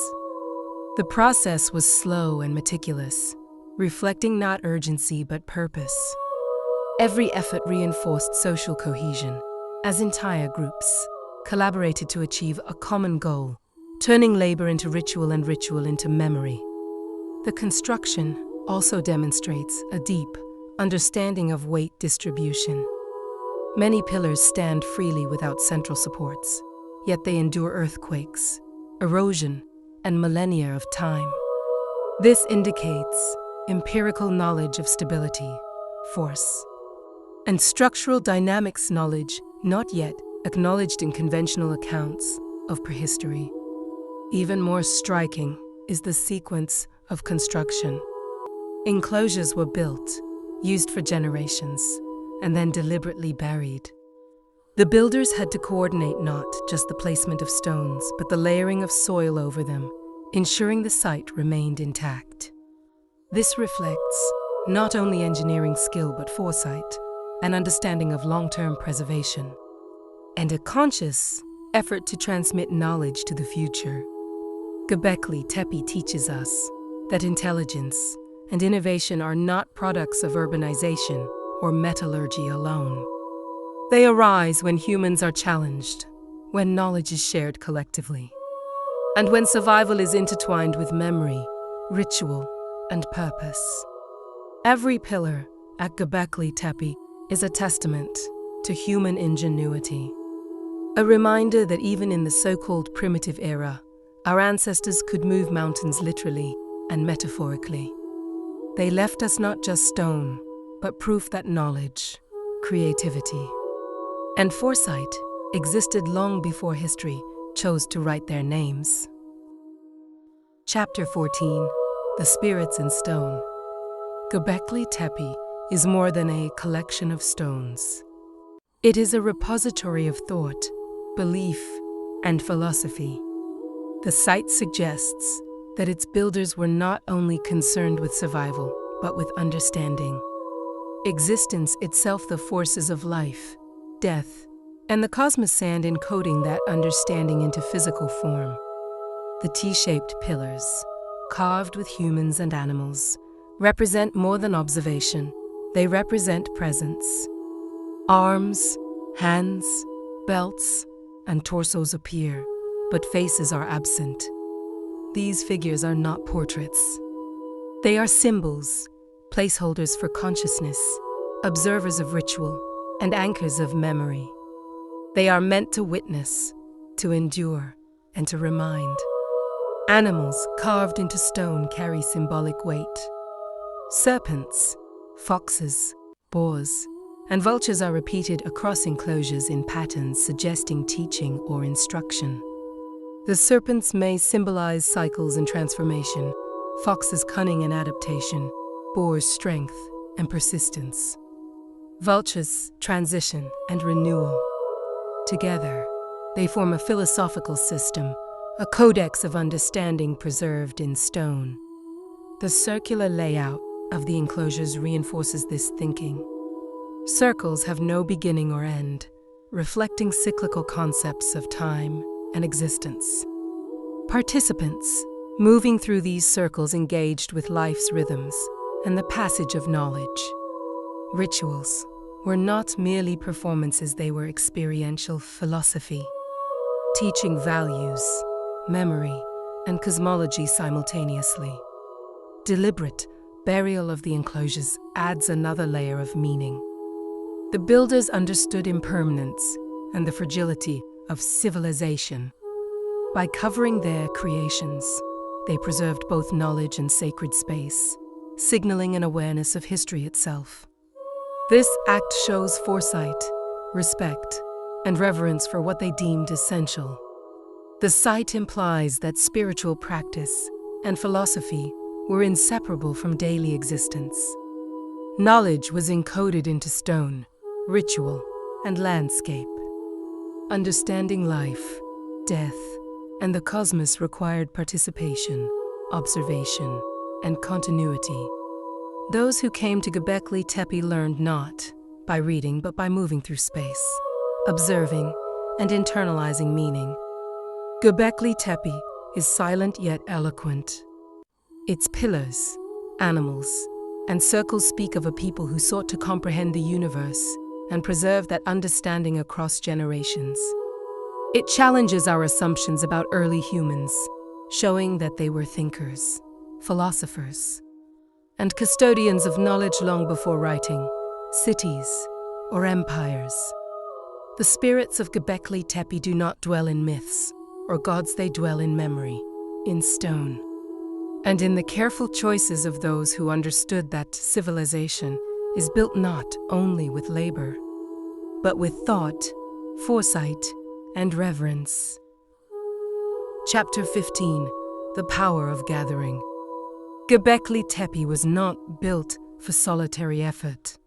The process was slow and meticulous, reflecting not urgency but purpose. Every effort reinforced social cohesion, as entire groups collaborated to achieve a common goal, turning labor into ritual and ritual into memory. The construction also demonstrates a deep understanding of weight distribution. Many pillars stand freely without central supports, yet they endure earthquakes, erosion, and millennia of time. This indicates empirical knowledge of stability, force, and structural dynamics, knowledge not yet acknowledged in conventional accounts of prehistory. Even more striking is the sequence of construction. Enclosures were built, used for generations, and then deliberately buried. The builders had to coordinate not just the placement of stones, but the layering of soil over them, ensuring the site remained intact. This reflects not only engineering skill but foresight, an understanding of long-term preservation, and a conscious effort to transmit knowledge to the future. Gobekli Tepe teaches us that intelligence and innovation are not products of urbanization or metallurgy alone. They arise when humans are challenged, when knowledge is shared collectively, and when survival is intertwined with memory, ritual, and purpose. Every pillar at Gobekli Tepe is a testament to human ingenuity, a reminder that even in the so-called primitive era, our ancestors could move mountains literally and metaphorically. They left us not just stone, but proof that knowledge, creativity, and foresight existed long before history chose to write their names. Chapter 14. the spirits in stone. Gobekli Tepe is more than a collection of stones. It is a repository of thought, belief, and philosophy. The site suggests that its builders were not only concerned with survival, but with understanding existence itself, the forces of life, death, and the cosmos, and encoding that understanding into physical form. The T-shaped pillars, carved with humans and animals, represent more than observation. They represent presence. Arms, hands, belts, and torsos appear, but faces are absent. These figures are not portraits. They are symbols, placeholders for consciousness, observers of ritual, and anchors of memory. They are meant to witness, to endure, and to remind. Animals carved into stone carry symbolic weight. Serpents, foxes, boars, and vultures are repeated across enclosures in patterns suggesting teaching or instruction. The serpents may symbolize cycles and transformation, foxes cunning and adaptation, boars strength and persistence, vultures transition and renewal. Together, they form a philosophical system, a codex of understanding preserved in stone. The circular layout of the enclosures reinforces this thinking. Circles have no beginning or end, reflecting cyclical concepts of time and existence. Participants, moving through these circles, engaged with life's rhythms and the passage of knowledge. Rituals were not merely performances, they were experiential philosophy, teaching values, memory, and cosmology simultaneously. Deliberate burial of the enclosures adds another layer of meaning. The builders understood impermanence and the fragility of civilization. By covering their creations, they preserved both knowledge and sacred space, signaling an awareness of history itself. This act shows foresight, respect, and reverence for what they deemed essential. The site implies that spiritual practice and philosophy were inseparable from daily existence. Knowledge was encoded into stone, ritual, and landscape. Understanding life, death, and the cosmos required participation, observation, and continuity. Those who came to Gobekli Tepe learned not by reading but by moving through space, observing and internalizing meaning. Gobekli Tepe is silent yet eloquent. Its pillars, animals, and circles speak of a people who sought to comprehend the universe and preserve that understanding across generations. It challenges our assumptions about early humans, showing that they were thinkers, philosophers, and custodians of knowledge long before writing, cities, or empires. The spirits of Gobekli Tepe do not dwell in myths or gods, they dwell in memory, in stone, and in the careful choices of those who understood that civilization is built not only with labor, but with thought, foresight, and reverence. Chapter 15: The Power of Gathering. Gobekli Tepe was not built for solitary effort.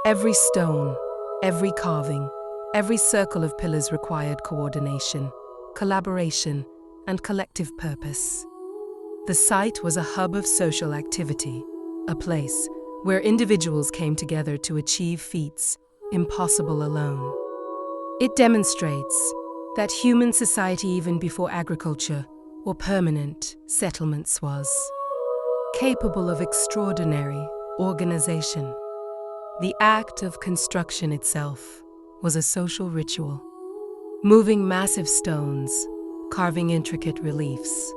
Every stone, every carving, every circle of pillars required coordination, collaboration, and collective purpose. The site was a hub of social activity, a place where individuals came together to achieve feats impossible alone. It demonstrates that human society, even before agriculture or permanent settlements, was capable of extraordinary organization. The act of construction itself was a social ritual. Moving massive stones, carving intricate reliefs,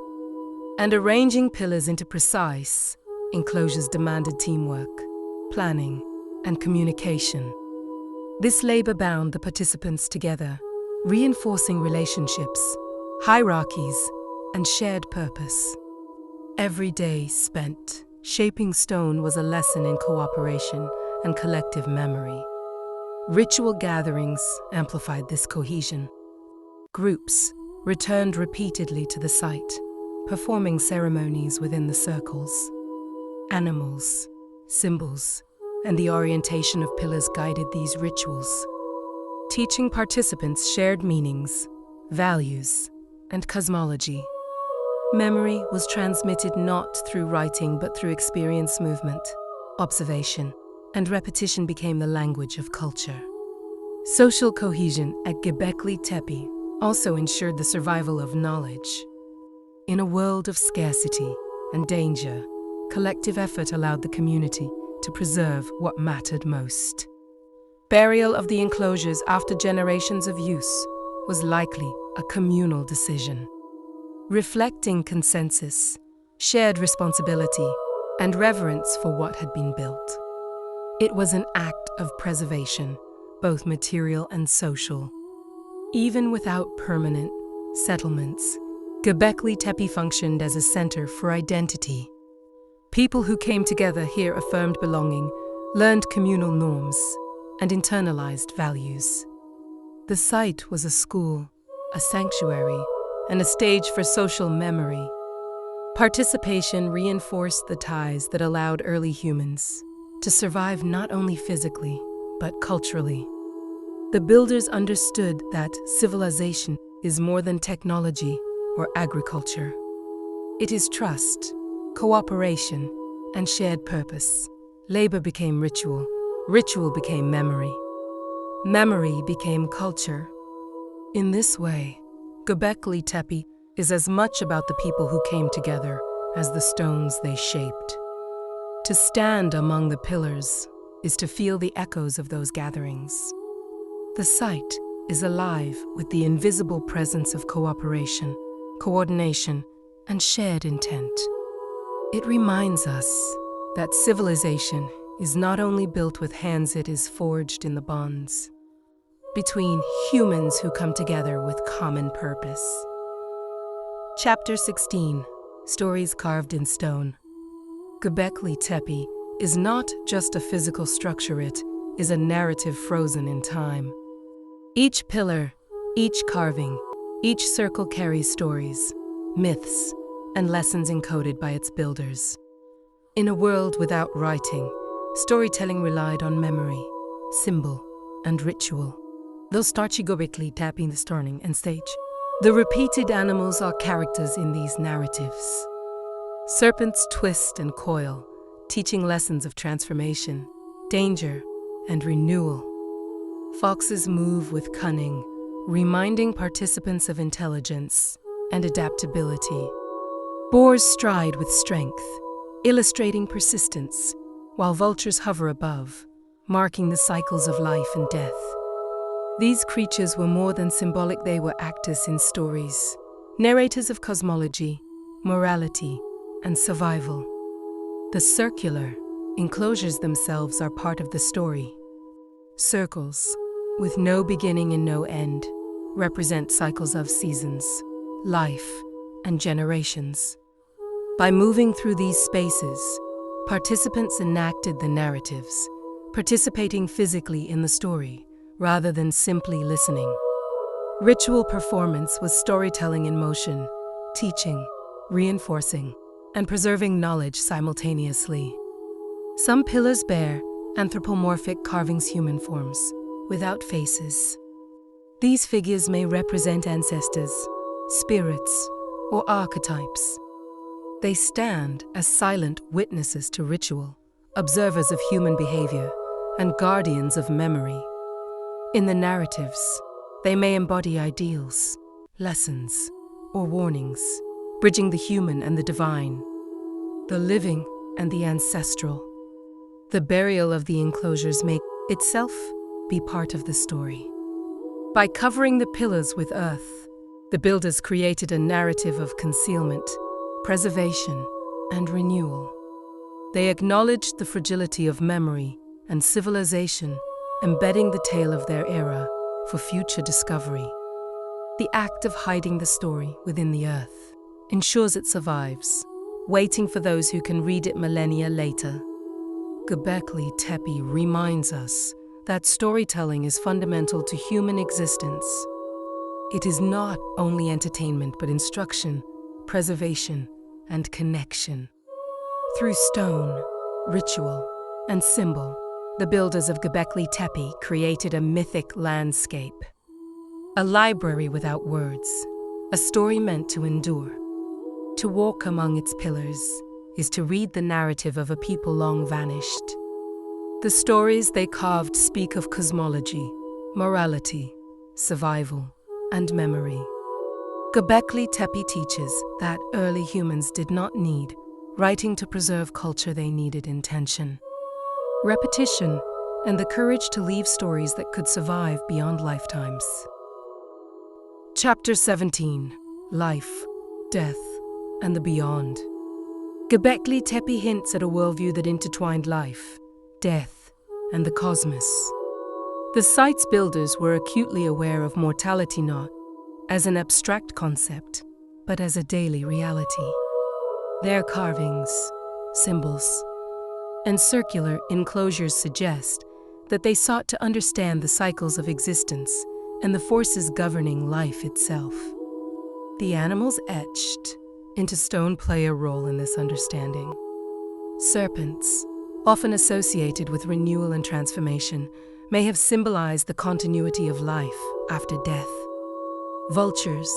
and arranging pillars into precise enclosures demanded teamwork, planning, and communication. This labor bound the participants together, reinforcing relationships, hierarchies, and shared purpose. Every day spent shaping stone was a lesson in cooperation and collective memory. Ritual gatherings amplified this cohesion. Groups returned repeatedly to the site, performing ceremonies within the circles. Animals, symbols, and the orientation of pillars guided these rituals, teaching participants shared meanings, values, and cosmology. Memory was transmitted not through writing but through experience, movement, observation, and repetition became the language of culture. Social cohesion at Gobekli Tepe also ensured the survival of knowledge. In a world of scarcity and danger, collective effort allowed the community to preserve what mattered most. Burial of the enclosures after generations of use was likely a communal decision, reflecting consensus, shared responsibility, and reverence for what had been built. It was an act of preservation, both material and social. Even without permanent settlements, Gobekli Tepe functioned as a center for identity. People who came together here affirmed belonging, learned communal norms, and internalized values. The site was a school, a sanctuary, and a stage for social memory. Participation reinforced the ties that allowed early humans to survive not only physically, but culturally. The builders understood that civilization is more than technology or agriculture. It is trust, cooperation, and shared purpose. Labor became ritual, ritual became memory. Memory became culture. In this way, Gobekli Tepe is as much about the people who came together as the stones they shaped. To stand among the pillars is to feel the echoes of those gatherings. The site is alive with the invisible presence of cooperation, coordination, and shared intent. It reminds us that civilization is not only built with hands, it is forged in the bonds between humans who come together with common purpose. Chapter 16: Stories Carved in Stone. Gobekli Tepe is not just a physical structure, it is a narrative frozen in time. Each pillar, each carving, each circle carries stories, myths, and lessons encoded by its builders. In a world without writing, storytelling relied on memory, symbol, and ritual. Those starchy Gobekli Tepe in the starting and stage. The repeated animals are characters in these narratives. Serpents twist and coil, teaching lessons of transformation, danger, and renewal. Foxes move with cunning, reminding participants of intelligence and adaptability. Boars stride with strength, illustrating persistence, while vultures hover above, marking the cycles of life and death. These creatures were more than symbolic, they were actors in stories, narrators of cosmology, morality, and survival. The circular enclosures themselves are part of the story. Circles, with no beginning and no end, represent cycles of seasons, life, and generations. By moving through these spaces, participants enacted the narratives, participating physically in the story rather than simply listening. Ritual performance was storytelling in motion, teaching, reinforcing, and preserving knowledge simultaneously. Some pillars bear anthropomorphic carvings, human forms, without faces. These figures may represent ancestors, spirits, or archetypes. They stand as silent witnesses to ritual, observers of human behavior, and guardians of memory. In the narratives, they may embody ideals, lessons, or warnings, bridging the human and the divine, the living and the ancestral. The burial of the enclosures may itself be part of the story. By covering the pillars with earth, the builders created a narrative of concealment, preservation, and renewal. They acknowledged the fragility of memory and civilization, embedding the tale of their era for future discovery. The act of hiding the story within the earth ensures it survives, waiting for those who can read it millennia later. Gobekli Tepe reminds us that storytelling is fundamental to human existence. It is not only entertainment but instruction, preservation and connection. Through stone, ritual, and symbol, the builders of Gobekli Tepe created a mythic landscape. A library without words, a story meant to endure. To walk among its pillars is to read the narrative of a people long vanished. The stories they carved speak of cosmology, morality, survival, and memory. Gobekli Tepe teaches that early humans did not need writing to preserve culture, they needed intention, repetition, and the courage to leave stories that could survive beyond lifetimes. Chapter 17: Life, Death, and the Beyond. Gobekli Tepe hints at a worldview that intertwined life, death, and the cosmos. The site's builders were acutely aware of mortality not as an abstract concept, but as a daily reality. Their carvings, symbols, and circular enclosures suggest that they sought to understand the cycles of existence and the forces governing life itself. The animals etched into stone play a role in this understanding. Serpents, often associated with renewal and transformation, may have symbolized the continuity of life after death. Vultures,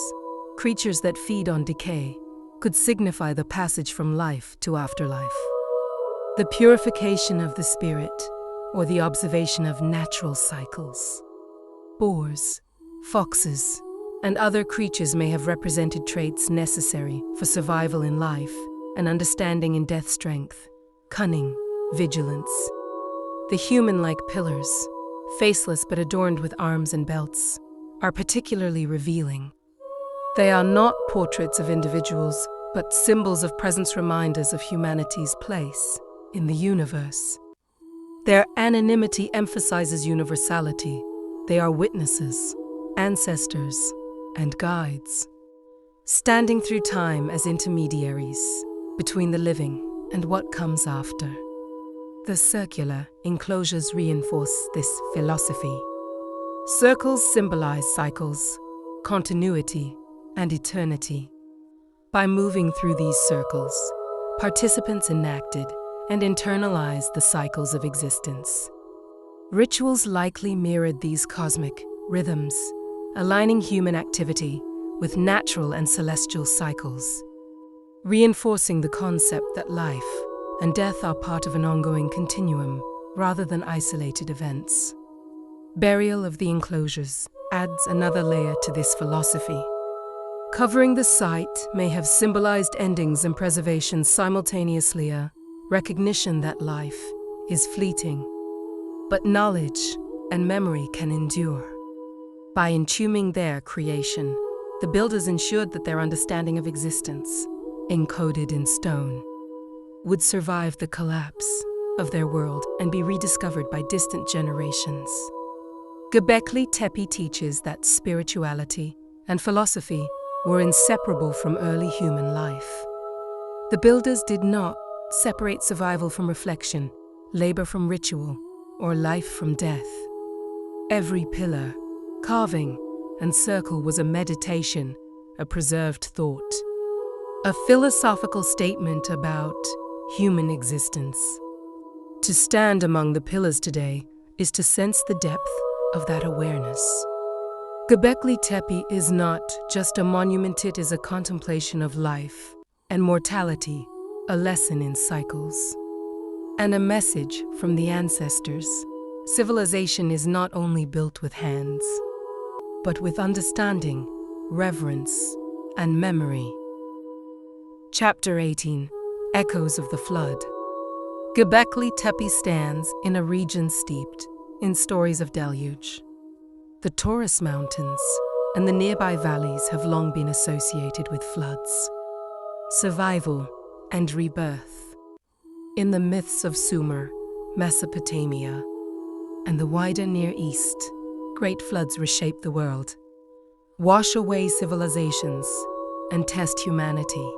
creatures that feed on decay, could signify the passage from life to afterlife. The purification of the spirit, or the observation of natural cycles. Boars, foxes, and other creatures may have represented traits necessary for survival in life and understanding in death: strength, cunning, vigilance. The human-like pillars, faceless but adorned with arms and belts, are particularly revealing. They are not portraits of individuals, but symbols of presence, reminders of humanity's place in the universe. Their anonymity emphasizes universality. They are witnesses, ancestors, and guides, standing through time as intermediaries between the living and what comes after. The circular enclosures reinforce this philosophy. Circles symbolize cycles, continuity, and eternity. By moving through these circles, participants enacted and internalized the cycles of existence. Rituals likely mirrored these cosmic rhythms, aligning human activity with natural and celestial cycles, reinforcing the concept that life and death are part of an ongoing continuum rather than isolated events. Burial of the enclosures adds another layer to this philosophy. Covering the site may have symbolized endings and preservation simultaneously, a recognition that life is fleeting, but knowledge and memory can endure. By entombing their creation, the builders ensured that their understanding of existence, encoded in stone, would survive the collapse of their world and be rediscovered by distant generations. Gobekli Tepe teaches that spirituality and philosophy were inseparable from early human life. The builders did not separate survival from reflection, labor from ritual, or life from death. Every pillar, carving, and circle was a meditation, a preserved thought, a philosophical statement about human existence. To stand among the pillars today is to sense the depth of that awareness. Gobekli Tepe is not just a monument, it is a contemplation of life and mortality, a lesson in cycles, and a message from the ancestors. Civilization is not only built with hands, but with understanding, reverence, and memory. Chapter 18: Echoes of the Flood. Gobekli Tepe stands in a region steeped in stories of deluge. The Taurus Mountains and the nearby valleys have long been associated with floods, survival, and rebirth. In the myths of Sumer, Mesopotamia, and the wider Near East, great floods reshape the world, wash away civilizations, and test humanity.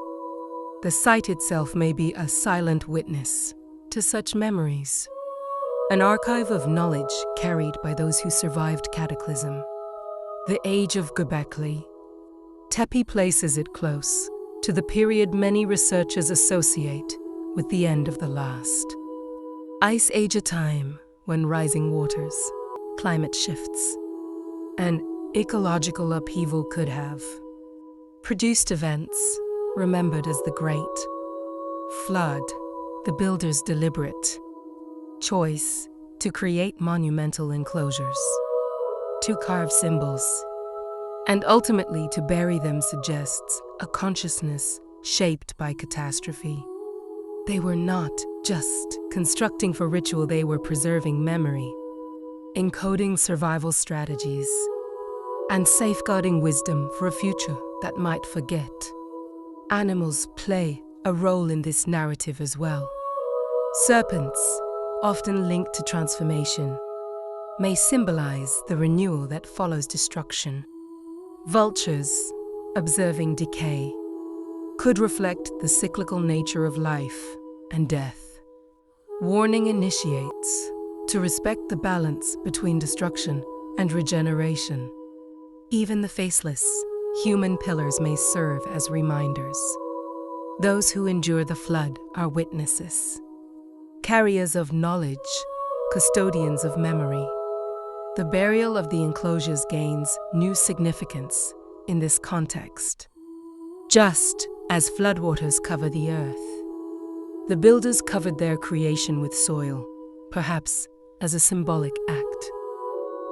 The site itself may be a silent witness to such memories, an archive of knowledge carried by those who survived cataclysm. The age of Gobekli Tepe places it close to the period many researchers associate with the end of the last Ice Age, a time when rising waters, climate shifts, and ecological upheaval could have produced events remembered as the Great Flood, the builders' deliberate choice to create monumental enclosures, to carve symbols, and ultimately to bury them suggests a consciousness shaped by catastrophe. They were not just constructing for ritual, they were preserving memory, encoding survival strategies, and safeguarding wisdom for a future that might forget. Animals play a role in this narrative as well. Serpents, often linked to transformation, may symbolize the renewal that follows destruction. Vultures, observing decay, could reflect the cyclical nature of life and death. Warning initiates to respect the balance between destruction and regeneration. Even the faceless, human pillars may serve as reminders. Those who endure the flood are witnesses, carriers of knowledge, custodians of memory. The burial of the enclosures gains new significance in this context. Just as floodwaters cover the earth, the builders covered their creation with soil, perhaps as a symbolic act,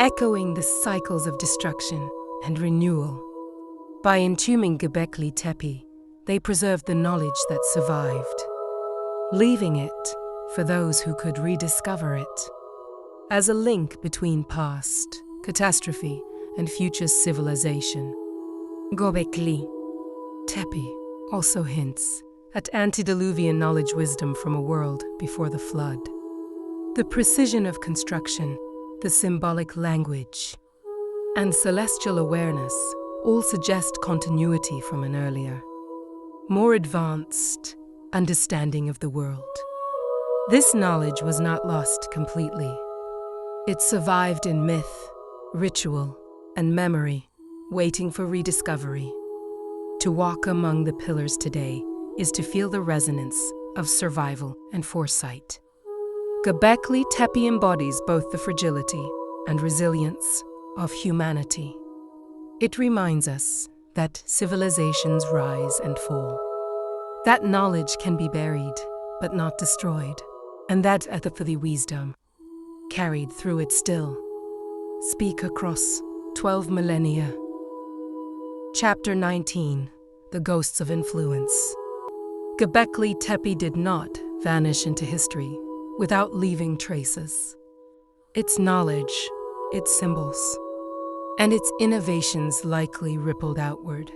echoing the cycles of destruction and renewal. By entombing Gobekli Tepe, they preserved the knowledge that survived, leaving it for those who could rediscover it as a link between past catastrophe and future civilization. Gobekli Tepe also hints at antediluvian knowledge wisdom from a world before the flood. The precision of construction, the symbolic language, and celestial awareness all suggest continuity from an earlier, more advanced understanding of the world. This knowledge was not lost completely. It survived in myth, ritual, and memory, waiting for rediscovery. To walk among the pillars today is to feel the resonance of survival and foresight. Gobekli Tepe embodies both the fragility and resilience of humanity. It reminds us that civilizations rise and fall, that knowledge can be buried but not destroyed, and that earthly wisdom, carried through it still, speak across 12 millennia. Chapter 19, The Ghosts of Influence. Gobekli Tepe did not vanish into history without leaving traces. Its knowledge, its symbols, and its innovations likely rippled outward,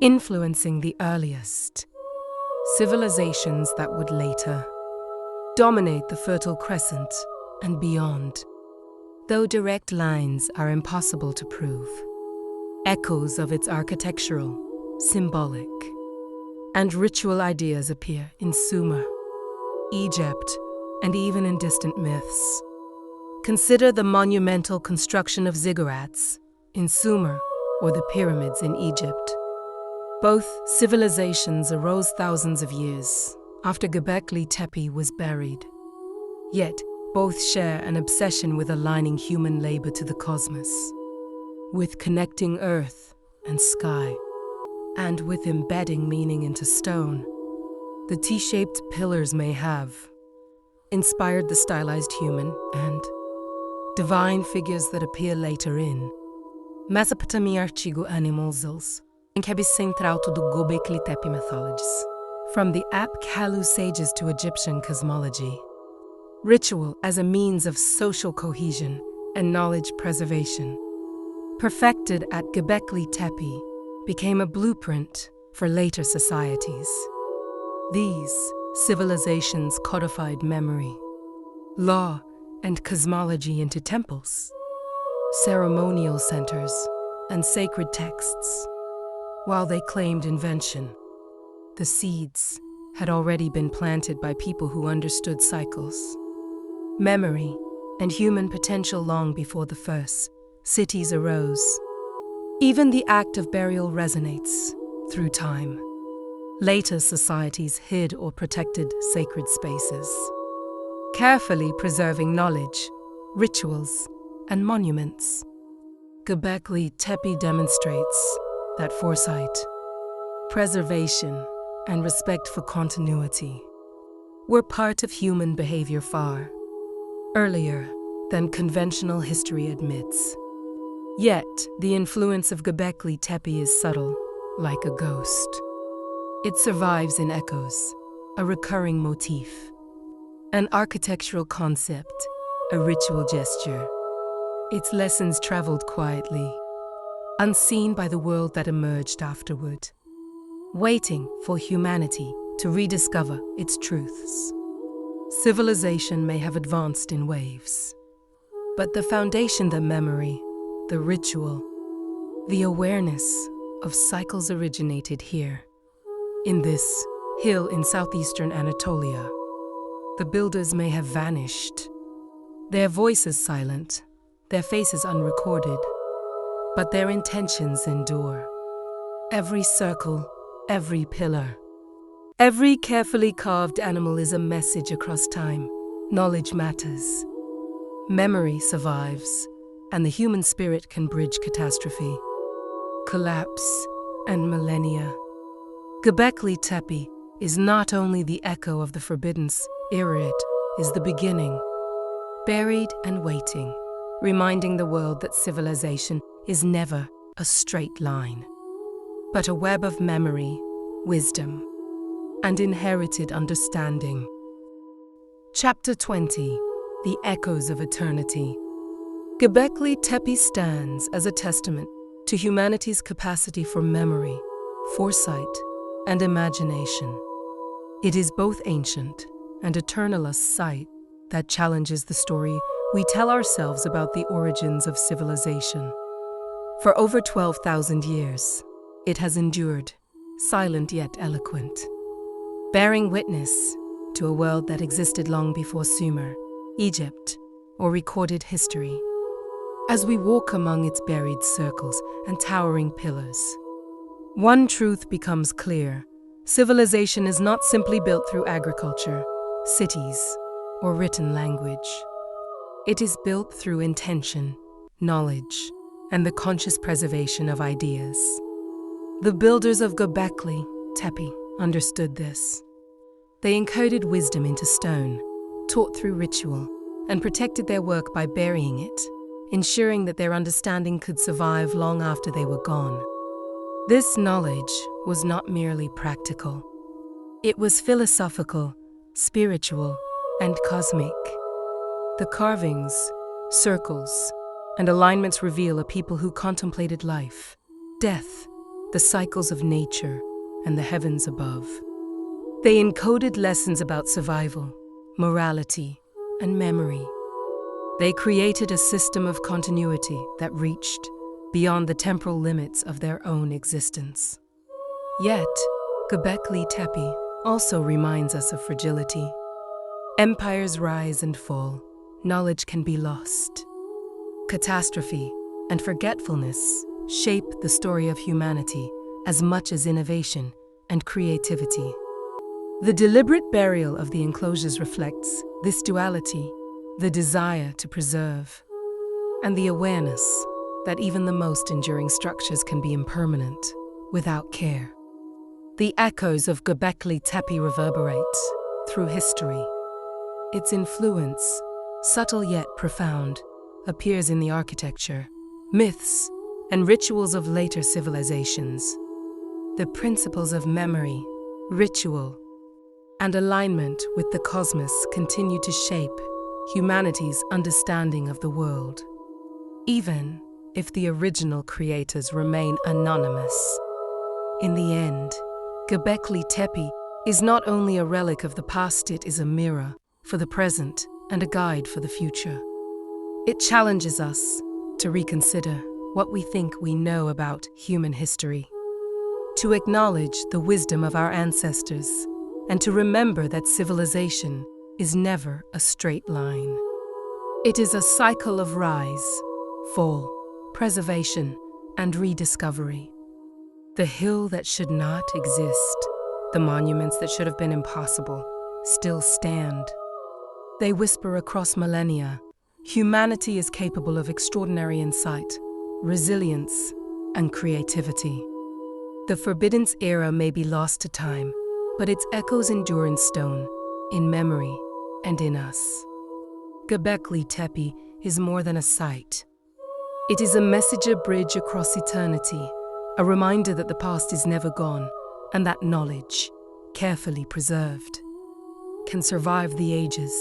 influencing the earliest civilizations that would later dominate the Fertile Crescent and beyond. Though direct lines are impossible to prove, echoes of its architectural, symbolic, and ritual ideas appear in Sumer, Egypt, and even in distant myths. Consider the monumental construction of ziggurats in Sumer or the pyramids in Egypt. Both civilizations arose thousands of years after Gobekli Tepe was buried. Yet, both share an obsession with aligning human labor to the cosmos, with connecting earth and sky, and with embedding meaning into stone. The T-shaped pillars may have inspired the stylized human and divine figures that appear later in Mesopotamia artigo animals, em que central do Gobekli Tepe mythologies, from the Ep.1 sages to Egyptian cosmology. Ritual as a means of social cohesion and knowledge preservation, perfected at Gobekli Tepe, became a blueprint for later societies. These civilizations codified memory, law, and cosmology into temples, ceremonial centers, and sacred texts. While they claimed invention, the seeds had already been planted by people who understood cycles, memory, and human potential long before the first cities arose. Even the act of burial resonates through time. Later societies hid or protected sacred spaces, carefully preserving knowledge, rituals, and monuments. Gobekli Tepe demonstrates that foresight, preservation, and respect for continuity were part of human behavior far earlier than conventional history admits. Yet, the influence of Gobekli Tepe is subtle, like a ghost. It survives in echoes, a recurring motif, an architectural concept, a ritual gesture. Its lessons traveled quietly, unseen by the world that emerged afterward, waiting for humanity to rediscover its truths. Civilization may have advanced in waves, but the foundation, the memory, the ritual, the awareness of cycles originated here, in this hill in southeastern Anatolia. The builders may have vanished, their voices silent, their faces unrecorded, but their intentions endure. Every circle, every pillar, every carefully carved animal is a message across time. Knowledge matters. Memory survives, and the human spirit can bridge catastrophe, collapse, and millennia. Gobekli Tepe is not only the echo of the forbidden era, it is the beginning, buried and waiting, reminding the world that civilization is never a straight line, but a web of memory, wisdom, and inherited understanding. Chapter 20: The Echoes of Eternity. Gobekli Tepe stands as a testament to humanity's capacity for memory, foresight, and imagination. It is both ancient and eternal, a site that challenges the story we tell ourselves about the origins of civilization. For over 12,000 years, it has endured, silent yet eloquent, bearing witness to a world that existed long before Sumer, Egypt, or recorded history. As we walk among its buried circles and towering pillars, one truth becomes clear: civilization is not simply built through agriculture, cities, or written language. It is built through intention, knowledge, and the conscious preservation of ideas. The builders of Gobekli Tepe understood this. They encoded wisdom into stone, taught through ritual, and protected their work by burying it, ensuring that their understanding could survive long after they were gone. This knowledge was not merely practical. It was philosophical, spiritual, and cosmic. The carvings, circles, and alignments reveal a people who contemplated life, death, the cycles of nature, and the heavens above. They encoded lessons about survival, morality, and memory. They created a system of continuity that reached beyond the temporal limits of their own existence. Yet, Gobekli Tepe also reminds us of fragility. Empires rise and fall, knowledge can be lost. Catastrophe and forgetfulness shape the story of humanity as much as innovation and creativity. The deliberate burial of the enclosures reflects this duality, the desire to preserve, and the awareness that even the most enduring structures can be impermanent without care. The echoes of Gobekli Tepe reverberate through history. Its influence, subtle yet profound, appears in the architecture, myths, and rituals of later civilizations. The principles of memory, ritual, and alignment with the cosmos continue to shape humanity's understanding of the world, even if the original creators remain anonymous. In the end, Gobekli Tepe is not only a relic of the past, it is a mirror for the present and a guide for the future. It challenges us to reconsider what we think we know about human history, to acknowledge the wisdom of our ancestors, and to remember that civilization is never a straight line. It is a cycle of rise, fall, preservation, and rediscovery. The hill that should not exist The monuments that should have been impossible still stand. They whisper across millennia, humanity is capable of extraordinary insight, resilience, and creativity. The Forbidden's era may be lost to time, but its echoes endure in stone, in memory, and in us. Gobekli Tepe is more than a site. It is a messenger bridge across eternity, a reminder that the past is never gone, and that knowledge, carefully preserved, can survive the ages.